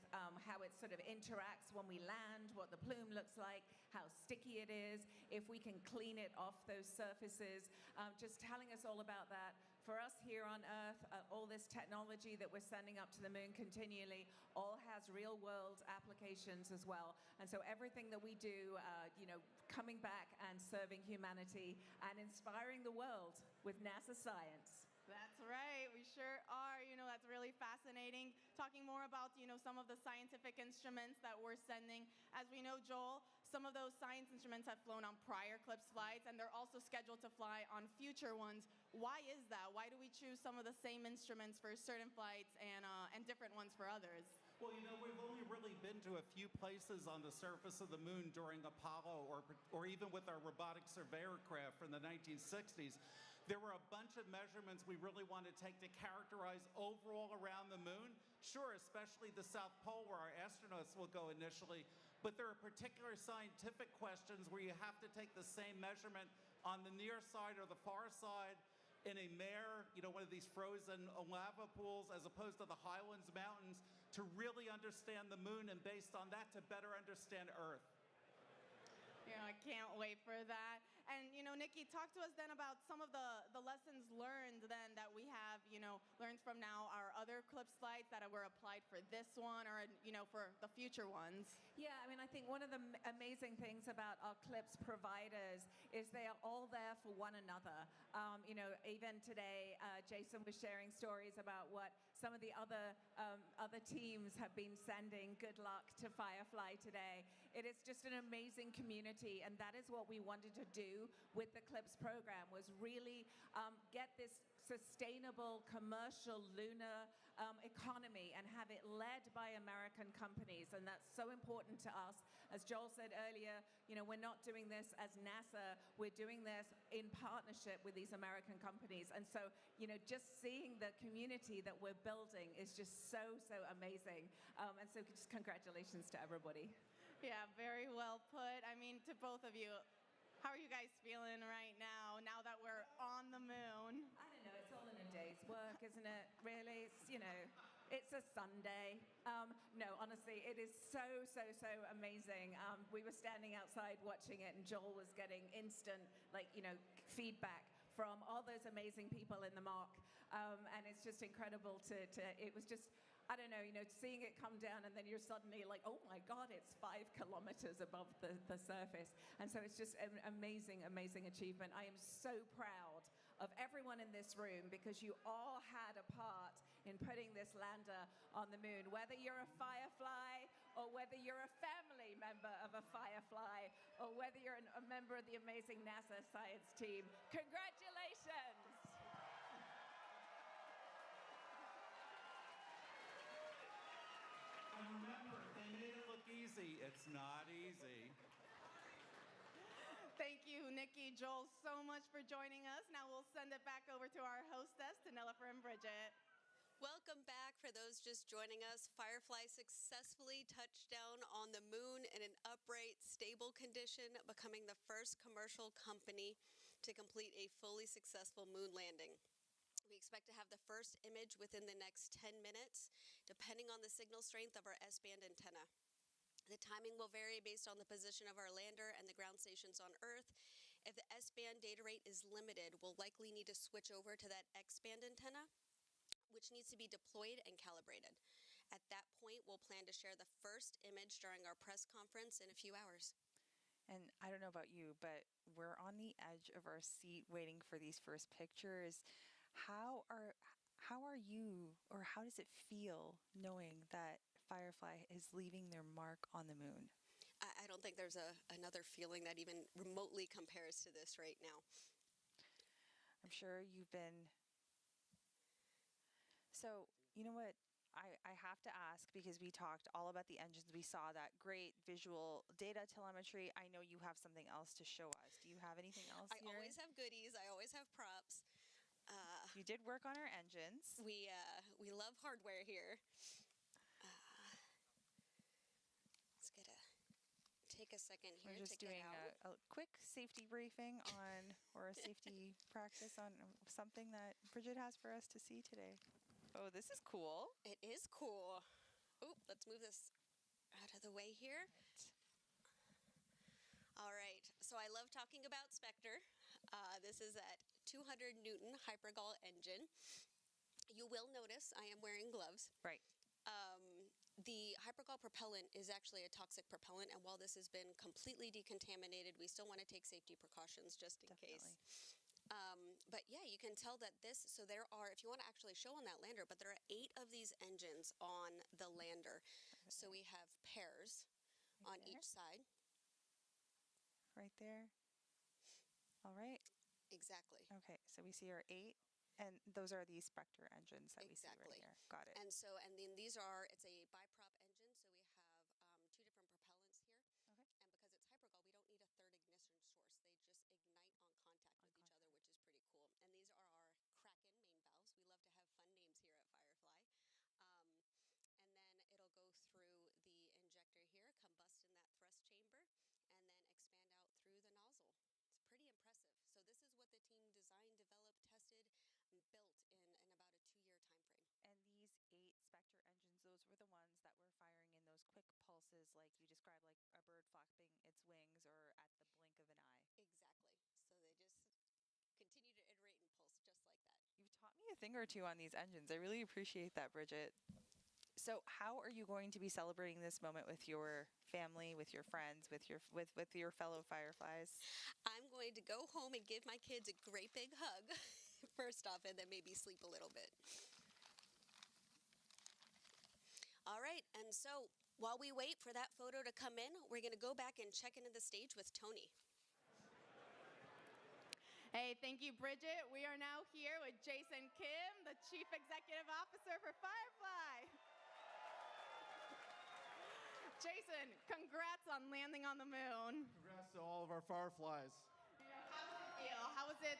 how it sort of interacts when we land, what the plume looks like, how sticky it is, if we can clean it off those surfaces, just telling us all about that. For us here on Earth, all this technology that we're sending up to the moon continually all has real-world applications as well. And so everything that we do, you know, coming back and serving humanity and inspiring the world with NASA science. That's right, we sure are. You know, that's really fascinating. Talking more about, you know, some of the scientific instruments that we're sending. As we know, Joel, some of those science instruments have flown on prior Eclipse flights, and they're also scheduled to fly on future ones. Why is that? Why do we choose some of the same instruments for certain flights and different ones for others? Well, you know, we've only really been to a few places on the surface of the moon during Apollo or even with our robotic surveyor craft from the 1960s. There were a bunch of measurements we really wanted to take to characterize overall around the moon. Sure, especially the South Pole where our astronauts will go initially, but there are particular scientific questions where you have to take the same measurement on the near side or the far side in a mare, you know, one of these frozen lava pools, as opposed to the Highlands Mountains, to really understand the moon, and based on that, to better understand Earth. You know, I can't wait for that. And, you know, Nikki, talk to us then about some of the lessons learned then that we have, you know, learned from now our other Eclipse flights that were applied for this one or, you know, for the future ones. Yeah, I mean, I think one of the amazing things about our Eclipse providers is they are all there for one another. You know, even today, Jason was sharing stories about what some of the other teams have been sending. Good luck to Firefly today. It is just an amazing community, and that is what we wanted to do with the Eclipse program, was really get this sustainable commercial lunar economy and have it led by American companies. And that's so important to us. As Joel said earlier, you know, we're not doing this as NASA, we're doing this in partnership with these American companies. And so, you know, just seeing the community that we're building is just so amazing. And so just congratulations to everybody. Yeah, very well put. I mean, to both of you, how are you guys feeling right now that we're on the moon? I don't know, it's all in a day's work, isn't it? Really, it's, you know, it's a Sunday. No, honestly, it is so amazing. We were standing outside watching it, and Joel was getting instant, like, you know, feedback from all those amazing people in the mock. And it's just incredible it was just, I don't know, you know, seeing it come down and then you're suddenly like, oh my God, it's 5 kilometers above the surface. And so it's just an amazing achievement. I am so proud of everyone in this room because you all had a part in putting this lander on the moon. Whether you're a Firefly or whether you're a family member of a Firefly or whether you're a member of the amazing NASA science team, congratulations. And remember, they made it look easy. It's not easy. Thank you, Nikki, Joel, so much for joining us. Now we'll send it back over to our hostess, to Nilofer and Bridget. Welcome back. For those just joining us, Firefly successfully touched down on the moon in an upright, stable condition, becoming the first commercial company to complete a fully successful moon landing. We expect to have the first image within the next 10 minutes, depending on the signal strength of our S-band antenna. The timing will vary based on the position of our lander and the ground stations on Earth. If the S-band data rate is limited, we'll likely need to switch over to that X-band antenna, which needs to be deployed and calibrated. At that point, we'll plan to share the first image during our press conference in a few hours. And I don't know about you, but we're on the edge of our seat waiting for these first pictures. How are you, or how does it feel knowing that Firefly is leaving their mark on the moon? I don't think there's another feeling that even remotely compares to this right now. I'm sure you've been. So, you know what? I have to ask, because we talked all about the engines. We saw that great visual data telemetry. I know you have something else to show us. Do you have anything else I always have goodies. I always have props. You did work on our engines. We love hardware here. Take a second here. We're just doing a quick safety briefing on, or a safety practice on something that Bridget has for us to see today. Oh, this is cool. It is cool. Oh, let's move this out of the way here. All right. So I love talking about Spectre. This is that 200 Newton Hypergol engine. You will notice I am wearing gloves. Right. The hypergol propellant is actually a toxic propellant, and while this has been completely decontaminated, we still want to take safety precautions just in case. But yeah, you can tell that so there are, if you want to actually show on that lander, but there are 8 of these engines on the lander. Okay. So we have pairs on each side. Right there. All right. Exactly. Okay, so we see our 8. And those are the Spectre engines that we see right here. Got it. And then these are, it's a biprop engine, so we have 2 different propellants here. Okay. And because it's hypergol, we don't need a third ignition source. They just ignite on contact with each other, which is pretty cool. And these are our Kraken main valves. We love to have fun names here at Firefly. And then it'll go through the injector here, combust in that thrust chamber, and then expand out through the nozzle. It's pretty impressive. So this is what the team designed, developed, tested, and built in about a 2-year time frame. And these 8 Spectre engines, those were the ones that were firing in those quick pulses like you described, like a bird flapping its wings or at the blink of an eye. Exactly. So they just continue to iterate and pulse just like that. You've taught me a thing or two on these engines. I really appreciate that, Bridget. So how are you going to be celebrating this moment with your family, with your friends, with your fellow Fireflies? I'm going to go home and give my kids a great big hug first off, and then maybe sleep a little bit. All right, and so while we wait for that photo to come in, we're going to go back and check into the stage with Tony. Hey, thank you, Bridget. We are now here with Jason Kim, the Chief Executive Officer for Firefly. Jason, congrats on landing on the moon. Congrats to all of our Fireflies. How does it feel? How is it,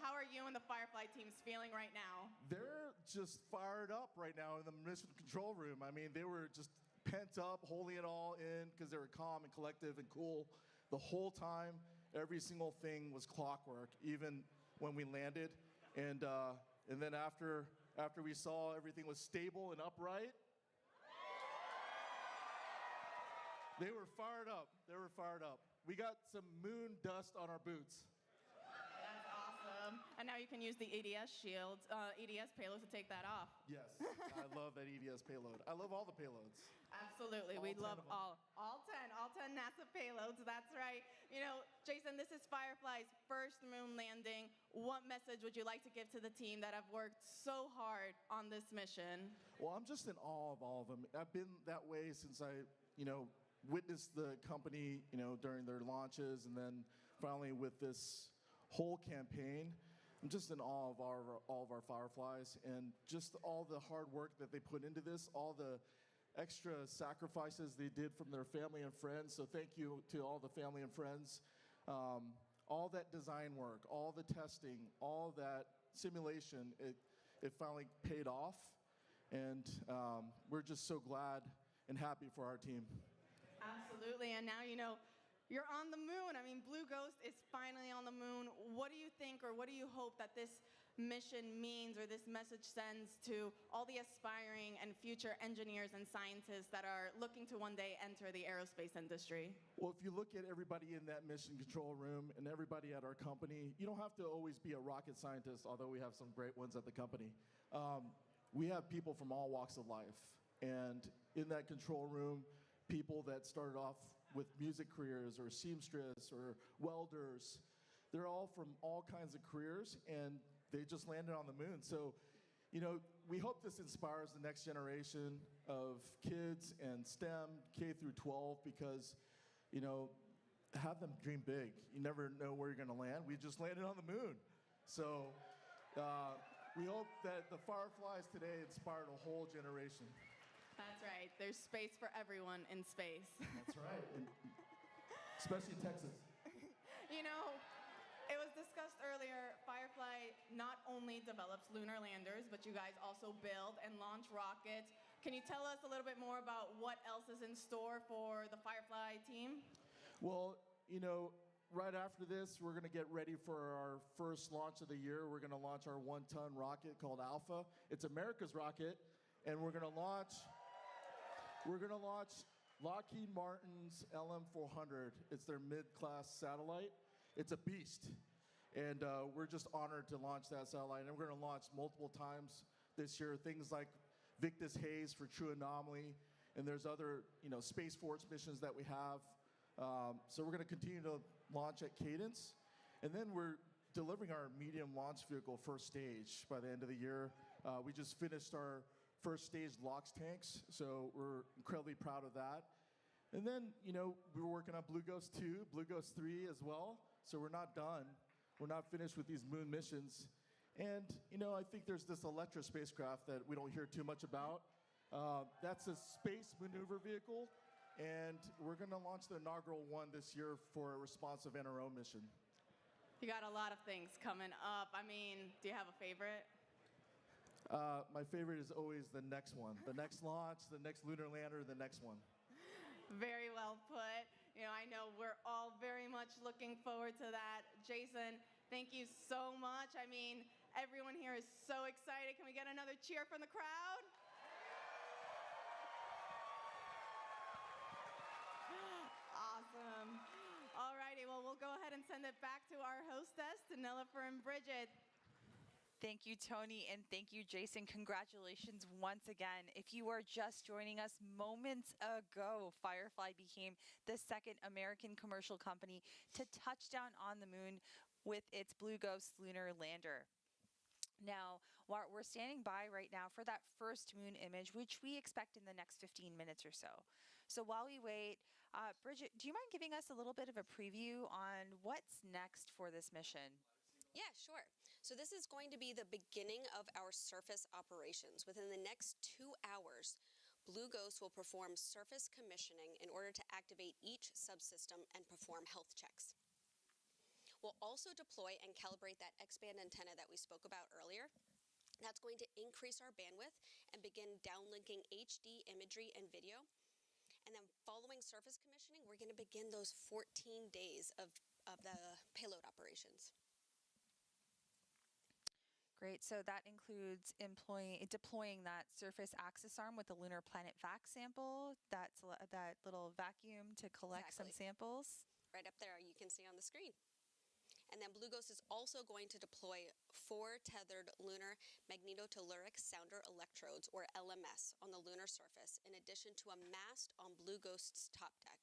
how are you and the Firefly teams feeling right now? They're just fired up right now in the mission control room. I mean, they were just pent up, holding it all in because they were calm and collective and cool the whole time. Every single thing was clockwork, even when we landed. And then after we saw everything was stable and upright, they were fired up. They were fired up. We got some moon dust on our boots. That's awesome. And now you can use the EDS shield, EDS payload to take that off. Yes, I love that EDS payload. I love all the payloads. Absolutely. We love all 10 NASA payloads. That's right. Jason, this is Firefly's first moon landing. What message would you like to give to the team that have worked so hard on this mission? Well, I'm just in awe of all of them. I've been that way since I, witnessed the company, during their launches, and then finally with this whole campaign. I'm just in awe of all of our Fireflies and just all the hard work that they put into this, all the extra sacrifices they did from their family and friends. So thank you to all the family and friends. All that design work, all the testing, all that simulation, it finally paid off. And we're just so glad and happy for our team. Absolutely, and now you're on the moon. I mean, Blue Ghost is finally on the moon. What do you think, or what do you hope that this mission means or this message sends to all the aspiring and future engineers and scientists that are looking to one day enter the aerospace industry? Well, if you look at everybody in that mission control room and everybody at our company, you don't have to always be a rocket scientist, although we have some great ones at the company. We have people from all walks of life. And in that control room, people that started off with music careers or seamstress or welders, they're all from all kinds of careers, and they just landed on the moon. So, we hope this inspires the next generation of kids and STEM, K through 12, because, have them dream big. You never know where you're going to land. We just landed on the moon. So we hope that the Fireflies today inspired a whole generation. That's right. There's space for everyone in space. That's right, especially in Texas. It was discussed earlier, Firefly not only develops lunar landers, but you guys also build and launch rockets. Can you tell us a little bit more about what else is in store for the Firefly team? Well, right after this, we're going to get ready for our first launch of the year. We're going to launch our 1-ton rocket called Alpha. It's America's rocket, and we're going to launch Lockheed Martin's LM-400. It's their mid-class satellite. It's a beast, and we're just honored to launch that satellite. And we're going to launch multiple times this year, things like Victus Haze for True Anomaly, and there's other Space Force missions that we have. So we're going to continue to launch at cadence, and then we're delivering our medium launch vehicle first stage by the end of the year. We just finished our first stage LOX tanks, so we're incredibly proud of that. And then, we were working on Blue Ghost 2, Blue Ghost 3 as well. So we're not done. We're not finished with these moon missions. And, I think there's this Electra spacecraft that we don't hear too much about. That's a space maneuver vehicle, and we're going to launch the inaugural one this year for a responsive NRO mission. You got a lot of things coming up. Do you have a favorite? My favorite is always the next one. The next launch, the next lunar lander, the next one. Very well put. I know we're all very much looking forward to that. Jason, thank you so much. Everyone here is so excited. Can we get another cheer from the crowd? Awesome. All righty, well, we'll go ahead and send it back to our hostess, to Nilofer and Bridget. Thank you, Tony, and thank you, Jason. Congratulations once again. If you are just joining us moments ago, Firefly became the second American commercial company to touch down on the moon with its Blue Ghost lunar lander. Now, we're standing by right now for that first moon image, which we expect in the next 15 minutes or so. So while we wait, Bridget, do you mind giving us a little bit of a preview on what's next for this mission? Yeah, sure. So this is going to be the beginning of our surface operations. Within the next 2 hours, Blue Ghost will perform surface commissioning in order to activate each subsystem and perform health checks. We'll also deploy and calibrate that X-band antenna that we spoke about earlier. That's going to increase our bandwidth and begin downlinking HD imagery and video. And then following surface commissioning, we're going to begin those 14 days of the payload operations. Great. So that includes deploying that surface access arm with the lunar planet vac sample, that little vacuum to collect some samples. Right up there, you can see on the screen. And then Blue Ghost is also going to deploy 4 tethered lunar magnetotelluric sounder electrodes, or LMS, on the lunar surface, in addition to a mast on Blue Ghost's top deck,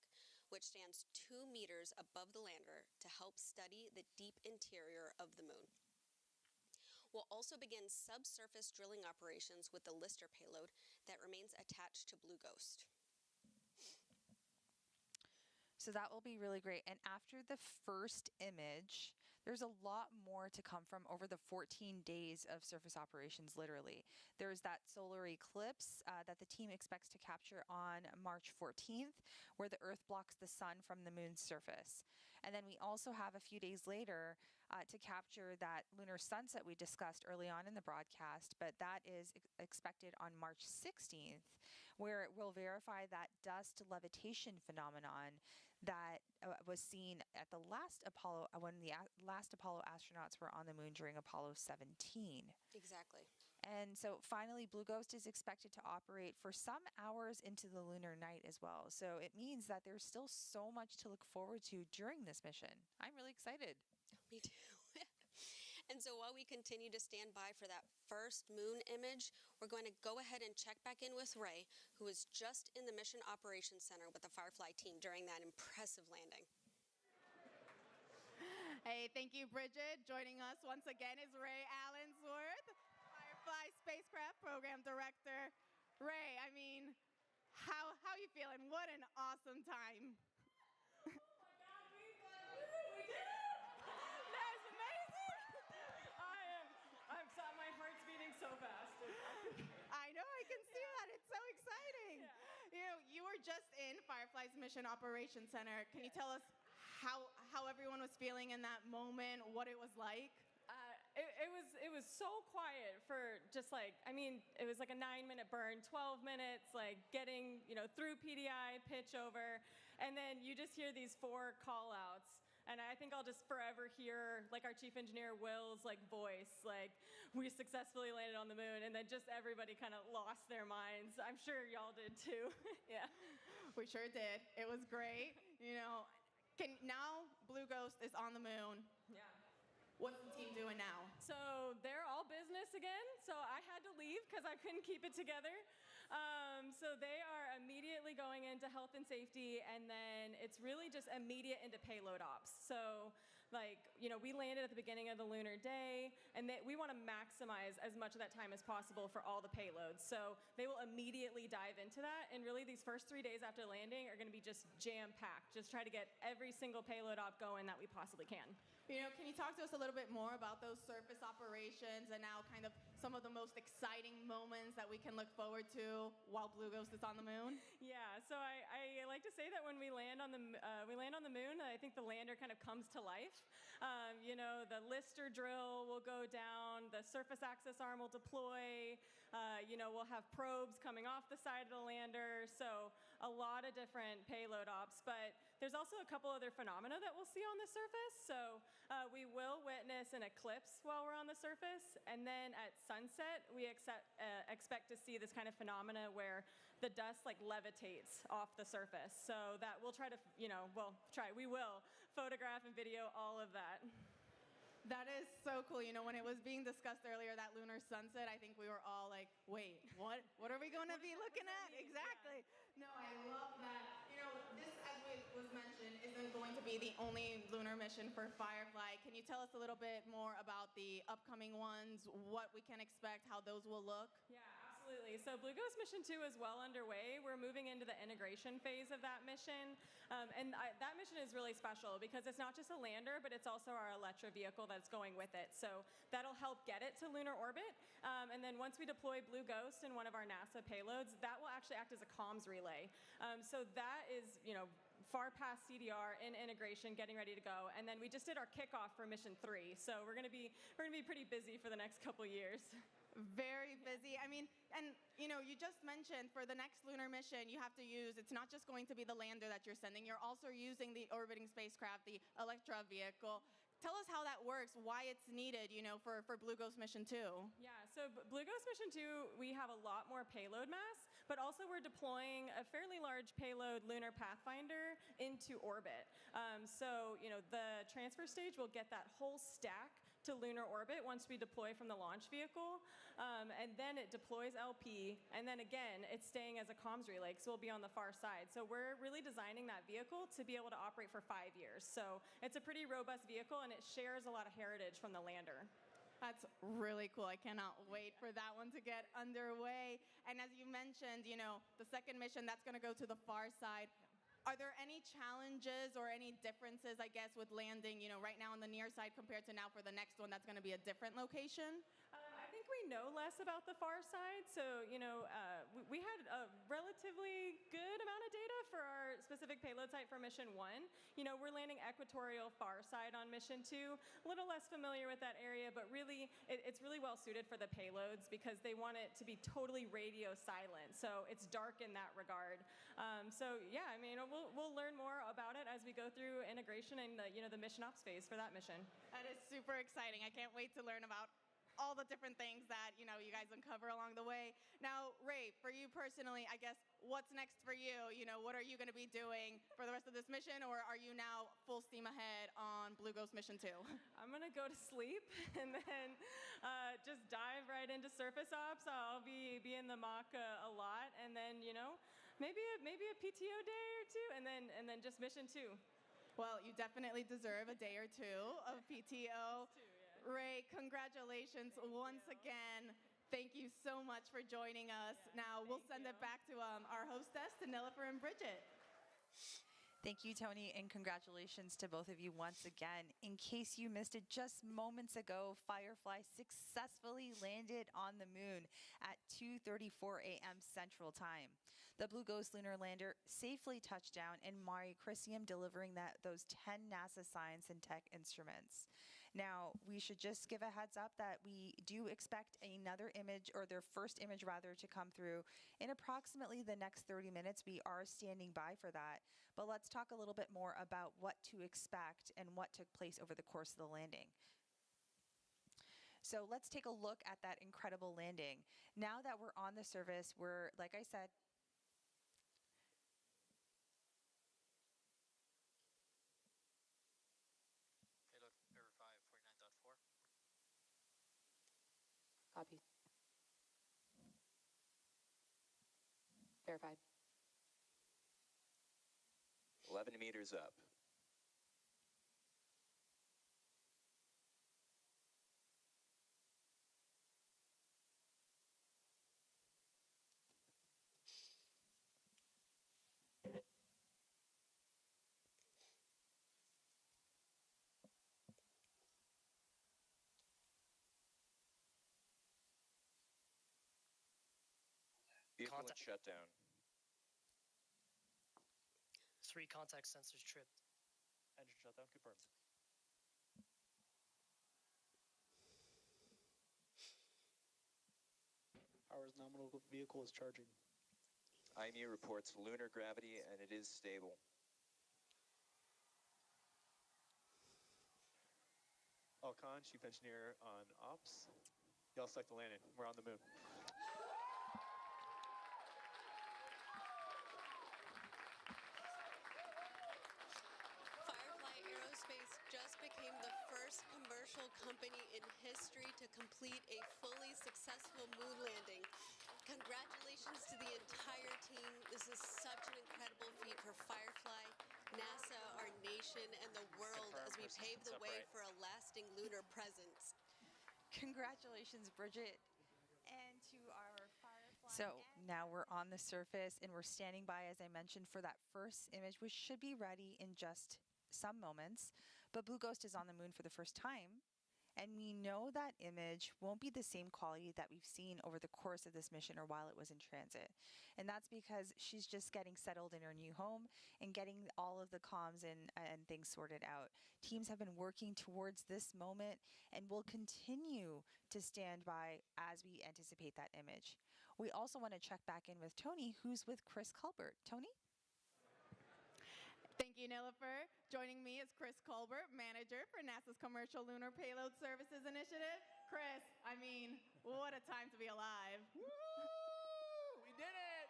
which stands 2 meters above the lander to help study the deep interior of the moon. We'll also begin subsurface drilling operations with the Lister payload that remains attached to Blue Ghost. So that will be really great. And after the first image, there's a lot more to come from over the 14 days of surface operations, literally. There's that solar eclipse that the team expects to capture on March 14th, where the Earth blocks the sun from the moon's surface. And then we also have a few days later to capture that lunar sunset we discussed early on in the broadcast, but that is expected on March 16th, where it will verify that dust levitation phenomenon that was seen at the last Apollo when the last Apollo astronauts were on the moon during Apollo 17. Exactly. And so finally, Blue Ghost is expected to operate for some hours into the lunar night as well. So it means that there's still so much to look forward to during this mission. I'm really excited. Me too. And so while we continue to stand by for that first moon image, we're going to go ahead and check back in with Ray, who was just in the Mission Operations Center with the Firefly team during that impressive landing. Hey, thank you, Bridget. Joining us once again is Ray Allensworth, Firefly Spacecraft Program Director. Ray, I mean, how are you feeling? What an awesome time. My heart's beating so fast. I know, I can see that. It's so exciting. Yeah. You know, you were just in Firefly's Mission Operations Center. Can you tell us how everyone was feeling in that moment, what it was like? It was so quiet for just like, I mean, it was like a 9-minute burn, 12 minutes, like getting, through PDI, pitch over, and then you just hear these 4 call outs. And I think I'll just forever hear, like, our chief engineer, Will's, like, voice, like, we successfully landed on the moon, and then just everybody kind of lost their minds. I'm sure y'all did, too. Yeah. We sure did. It was great. Now Blue Ghost is on the moon. Yeah. What's the team doing now? So they're all business again, so I had to leave because I couldn't keep it together. So they are immediately going into health and safety, and then it's really just immediate into payload ops. So, we landed at the beginning of the lunar day, and we want to maximize as much of that time as possible for all the payloads. So they will immediately dive into that, and really these first 3 days after landing are going to be just jam-packed. Just try to get every single payload op going that we possibly can. Can you talk to us a little bit more about those surface operations and now kind of some of the most exciting moments that we can look forward to while Blue Ghost is on the moon? Yeah, so I like to say that when we land on the moon, I think the lander kind of comes to life. The Lister drill will go down, the surface access arm will deploy, we'll have probes coming off the side of the lander, so a lot of different payload ops, but there's also a couple other phenomena that we'll see on the surface. So we will witness an eclipse while we're on the surface, and then at sunset, we expect to see this kind of phenomena where the dust levitates off the surface. So that we'll try to, we will photograph and video all of that. That is so cool. When it was being discussed earlier, that lunar sunset, I think we were all like, wait, what? What are we going to be looking at? Exactly. Yeah. No, I love that. This, as was mentioned, isn't going to be the only lunar mission for Firefly. Can you tell us a little bit more about the upcoming ones, what we can expect, how those will look? Yeah, absolutely. So Blue Ghost Mission 2 is well underway. We're moving into the integration phase of that mission. That mission is really special because it's not just a lander, but it's also our Electra vehicle that's going with it. So that'll help get it to lunar orbit. And then once we deploy Blue Ghost in one of our NASA payloads, that will actually act as a comms relay. So that is, far past CDR in integration, getting ready to go. And then we just did our kickoff for Mission 3. So we're gonna be pretty busy for the next couple years. Very busy. I mean, and you just mentioned for the next lunar mission, you have to use, it's not just going to be the lander that you're sending, you're also using the orbiting spacecraft, the Electra vehicle. Tell us how that works, why it's needed, for Blue Ghost Mission 2. Yeah, so Blue Ghost Mission 2, we have a lot more payload mass, but also we're deploying a fairly large payload lunar pathfinder into orbit. So, the transfer stage will get that whole stack to lunar orbit once we deploy from the launch vehicle, and then it deploys LP, and then again, it's staying as a comms relay, so we'll be on the far side. So we're really designing that vehicle to be able to operate for 5 years. So it's a pretty robust vehicle, and it shares a lot of heritage from the lander. That's really cool. I cannot wait for that one to get underway. And as you mentioned, the second mission, that's going to go to the far side. Are there any challenges or any differences, I guess, with landing, right now on the near side compared to now for the next one that's going to be a different location? I think we know less about the far side. So, we had a relatively good amount of data for our specific payload site for mission 1. We're landing equatorial far side on mission 2. A little less familiar with that area, but really, it's really well suited for the payloads because they want it to be totally radio silent. So it's dark in that regard. We'll learn more about it as we go through integration and the mission ops phase for that mission. That is super exciting. I can't wait to learn about all the different things that you guys uncover along the way. Now, Ray, for you personally, I guess what's next for you? What are you going to be doing for the rest of this mission, or are you now full steam ahead on Blue Ghost mission 2? I'm going to go to sleep and then just dive right into surface ops. I'll be in the mock a lot, and then maybe a PTO day or two, and then just mission 2. Well, you definitely deserve a day or two of PTO. Ray, congratulations once again. Thank you so much for joining us. Now, we'll send it back to our hostess, to Nilofer and Bridget. Thank you, Tony, and congratulations to both of you once again. In case you missed it just moments ago, Firefly successfully landed on the moon at 2:34 a.m. Central Time. The Blue Ghost lunar lander safely touched down in Mare Crisium, delivering those 10 NASA science and tech instruments. Now, we should just give a heads up that we do expect another image, or their first image rather, to come through in approximately the next 30 minutes. We are standing by for that. But let's talk a little bit more about what to expect and what took place over the course of the landing. So let's take a look at that incredible landing. Now that we're on the surface, we're, like I said, Payload verify 49.4. Copy. Verified. 11 meters up. Vehicle in shutdown. 3 contact sensors tripped. Engine shutdown confirmed. Power is nominal, vehicle is charging. IMU reports lunar gravity and it is stable. Falcon, chief engineer on ops. Y'all select the landing. We're on the moon. Firefly Aerospace just became the first commercial company in history to complete a fully successful moon landing. Congratulations to the entire team. This is such an incredible feat for Firefly, NASA, our nation, and the world as we pave the way for a lasting lunar presence. Congratulations, Bridget, and to our Firefly. So now we're on the surface and we're standing by, as I mentioned, for that first image, which should be ready in just some moments. But Blue Ghost is on the moon for the first time, and we know that image won't be the same quality that we've seen over the course of this mission or while it was in transit. And that's because she's just getting settled in her new home and getting all of the comms and things sorted out. Teams have been working towards this moment and will continue to stand by as we anticipate that image. We also want to check back in with Tony, who's with Chris Colbert. Tony? Thank you, Nilofer. Joining me is Chris Colbert, manager for NASA's Commercial Lunar Payload Services Initiative. Chris, I mean, what a time to be alive. Woo! We did it!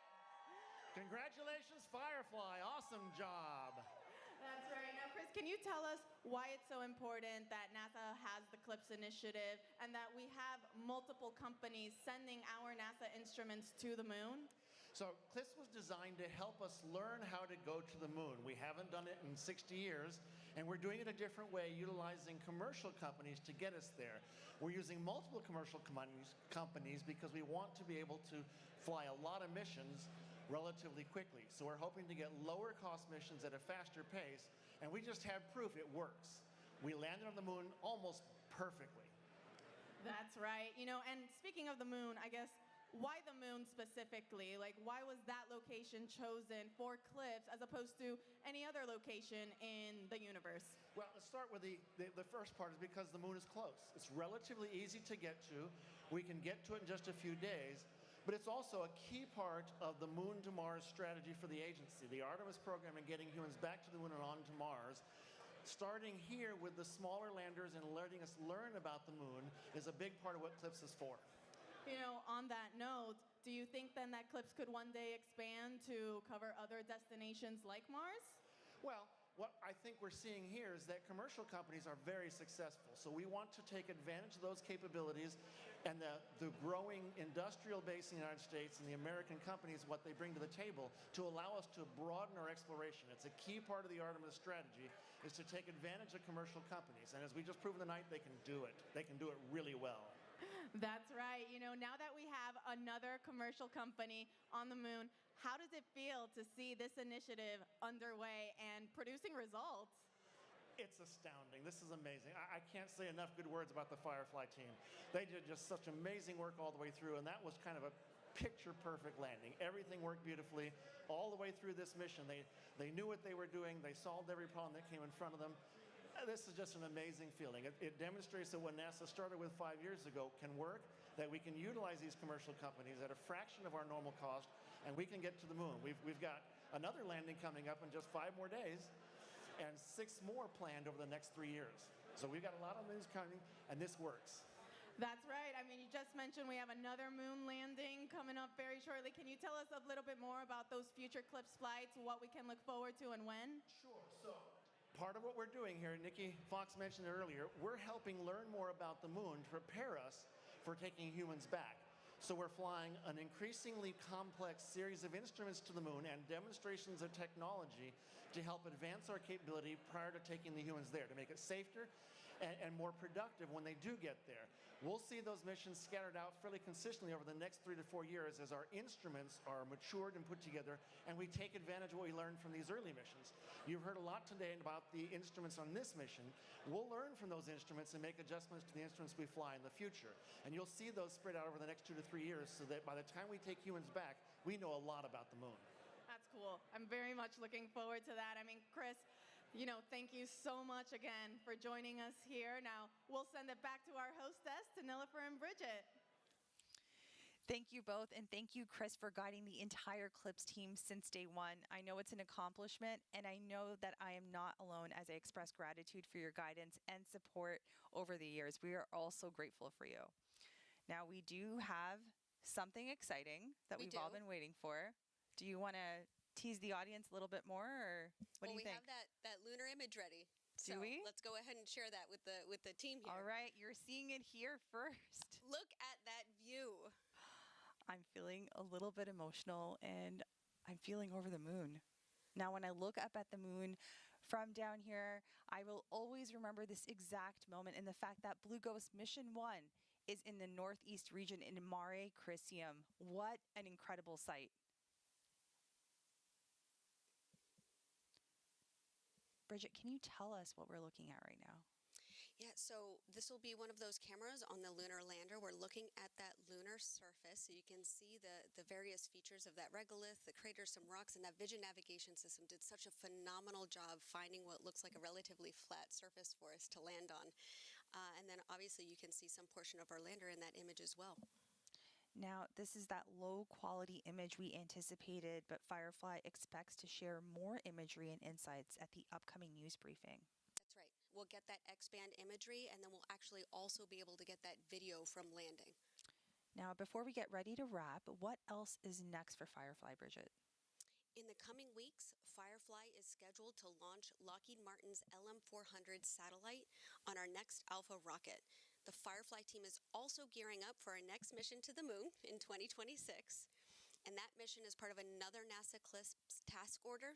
Congratulations, Firefly. Awesome job. That's right. Now, Chris, can you tell us why it's so important that NASA has the CLIPS initiative and that we have multiple companies sending our NASA instruments to the moon? So CLIPS was designed to help us learn how to go to the moon. We haven't done it in 60 years, and we're doing it a different way, utilizing commercial companies to get us there. We're using multiple commercial companies because we want to be able to fly a lot of missions relatively quickly. So we're hoping to get lower cost missions at a faster pace, and we just have proof it works. We landed on the moon almost perfectly. That's right. You know, and speaking of the moon, I guess, why the moon specifically? Like, why was that location chosen for CLIPS as opposed to any other location in the universe? Well, let's start with the first part is because the moon is close. It's relatively easy to get to. We can get to it in just a few days. But it's also a key part of the Moon to Mars strategy for the agency. The Artemis program and getting humans back to the moon and on to Mars. Starting here with the smaller landers and letting us learn about the moon is a big part of what CLIPS is for. You know, on that note, do you think then that CLIPS could one day expand to cover other destinations like Mars? Well, what I think we're seeing here is that commercial companies are very successful. So we want to take advantage of those capabilities and the growing industrial base in the United States and the American companies, what they bring to the table to allow us to broaden our exploration. It's a key part of the Artemis strategy is to take advantage of commercial companies. And as we just proved tonight, they can do it. They can do it really well. That's right. You know, now that we have another commercial company on the moon, how does it feel to see this initiative underway and producing results? It's astounding. This is amazing. I can't say enough good words about the Firefly team. They did just such amazing work all the way through, and that was kind of a picture-perfect landing. Everything worked beautifully all the way through this mission. They knew what they were doing. They solved every problem that came in front of them. This is just an amazing feeling. It demonstrates that what NASA started with 5 years ago can work, that we can utilize these commercial companies at a fraction of our normal cost, and we can get to the moon. We've got another landing coming up in just 5 more days, and 6 more planned over the next 3 years. So we've got a lot of moons coming, and this works. That's right. I mean, you just mentioned we have another moon landing coming up very shortly. Can you tell us a little bit more about those future CLIPS flights, what we can look forward to and when? Sure. So part of what we're doing here, Nikki Fox mentioned it earlier, we're helping learn more about the moon to prepare us for taking humans back. So we're flying an increasingly complex series of instruments to the moon and demonstrations of technology to help advance our capability prior to taking the humans there, to make it safer and more productive when they do get there. We'll see those missions scattered out fairly consistently over the next 3 to 4 years as our instruments are matured and put together, and we take advantage of what we learned from these early missions. You've heard a lot today about the instruments on this mission. We'll learn from those instruments and make adjustments to the instruments we fly in the future. And you'll see those spread out over the next 2 to 3 years so that by the time we take humans back, we know a lot about the moon. That's cool. I'm very much looking forward to that. I mean, Chris, you know, thank you so much again for joining us here. Now, we'll send it back to our hostess, to Nilofer and Bridget. Thank you both, and thank you, Chris, for guiding the entire CLIPS team since day one. I know it's an accomplishment, and I know that I am not alone as I express gratitude for your guidance and support over the years. We are all so grateful for you. Now, we do have something exciting that we've all been waiting for. Do you want to tease the audience a little bit more, or what do you think? We have that lunar image ready. Do we? Let's go ahead and share that with the team here. All right, you're seeing it here first. Look at that view. I'm feeling a little bit emotional, and I'm feeling over the moon. Now, when I look up at the moon from down here, I will always remember this exact moment and the fact that Blue Ghost Mission 1 is in the northeast region in Mare Crisium. What an incredible sight. Bridget, can you tell us what we're looking at right now? Yeah, so this will be one of those cameras on the lunar lander. We're looking at that lunar surface, so you can see the various features of that regolith, the craters, some rocks, and that vision navigation system did such a phenomenal job finding what looks like a relatively flat surface for us to land on. And then obviously you can see some portion of our lander in that image as well. Now, this is that low-quality image we anticipated, but Firefly expects to share more imagery and insights at the upcoming news briefing. That's right. We'll get that X-band imagery, and then we'll actually also be able to get that video from landing. Now, before we get ready to wrap, what else is next for Firefly, Bridget? In the coming weeks, Firefly is scheduled to launch Lockheed Martin's LM-400 satellite on our next Alpha rocket. The Firefly team is also gearing up for our next mission to the moon in 2026. And that mission is part of another NASA CLIPS task order.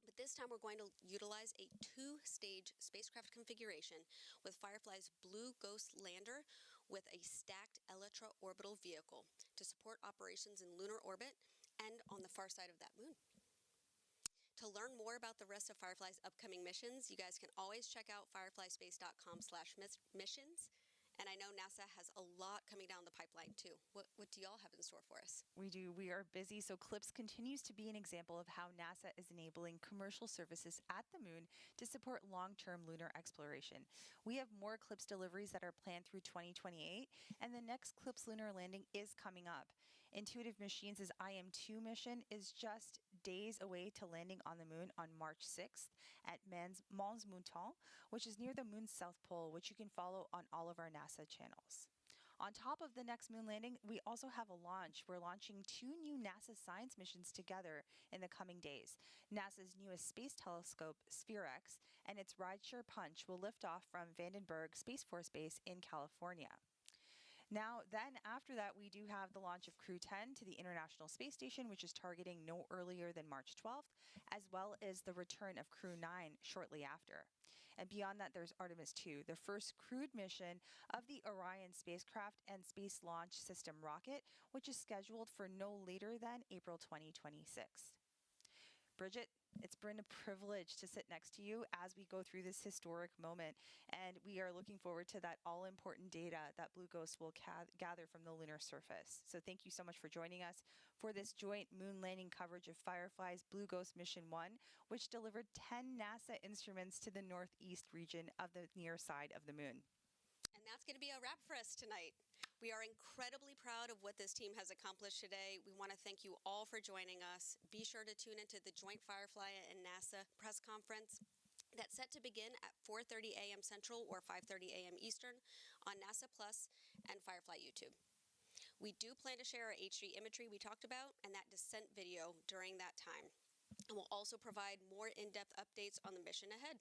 But this time we're going to utilize a 2-stage spacecraft configuration with Firefly's Blue Ghost lander with a stacked Elytra orbital vehicle to support operations in lunar orbit and on the far side of that moon. To learn more about the rest of Firefly's upcoming missions, you guys can always check out fireflyspace.com/missions. And I know NASA has a lot coming down the pipeline too. What do y'all have in store for us? We do. We are busy. So, CLIPS continues to be an example of how NASA is enabling commercial services at the moon to support long term lunar exploration. We have more CLIPS deliveries that are planned through 2028, and the next CLIPS lunar landing is coming up. Intuitive Machines' IM-2 mission is just days away to landing on the moon on March 6th at Mons Mouton, which is near the moon's south pole, which you can follow on all of our NASA channels. On top of the next moon landing, we also have a launch. We're launching 2 new NASA science missions together in the coming days. NASA's newest space telescope, SpaceX, and its rideshare Punch will lift off from Vandenberg Space Force Base in California. Now, then after that, we do have the launch of Crew 10 to the International Space Station, which is targeting no earlier than March 12th, as well as the return of Crew 9 shortly after. And beyond that, there's Artemis 2, the first crewed mission of the Orion spacecraft and Space Launch System rocket, which is scheduled for no later than April 2026. Bridget, it's been a privilege to sit next to you as we go through this historic moment, and we are looking forward to that all-important data that Blue Ghost will gather from the lunar surface. So thank you so much for joining us for this joint moon landing coverage of Firefly's Blue Ghost Mission 1, which delivered 10 NASA instruments to the northeast region of the near side of the moon. And that's going to be a wrap for us tonight. We are incredibly proud of what this team has accomplished today. We want to thank you all for joining us. Be sure to tune into the joint Firefly and NASA press conference that's set to begin at 4:30 a.m. Central or 5:30 a.m. Eastern on NASA Plus and Firefly YouTube. We do plan to share our HD imagery we talked about and that descent video during that time. And we'll also provide more in-depth updates on the mission ahead.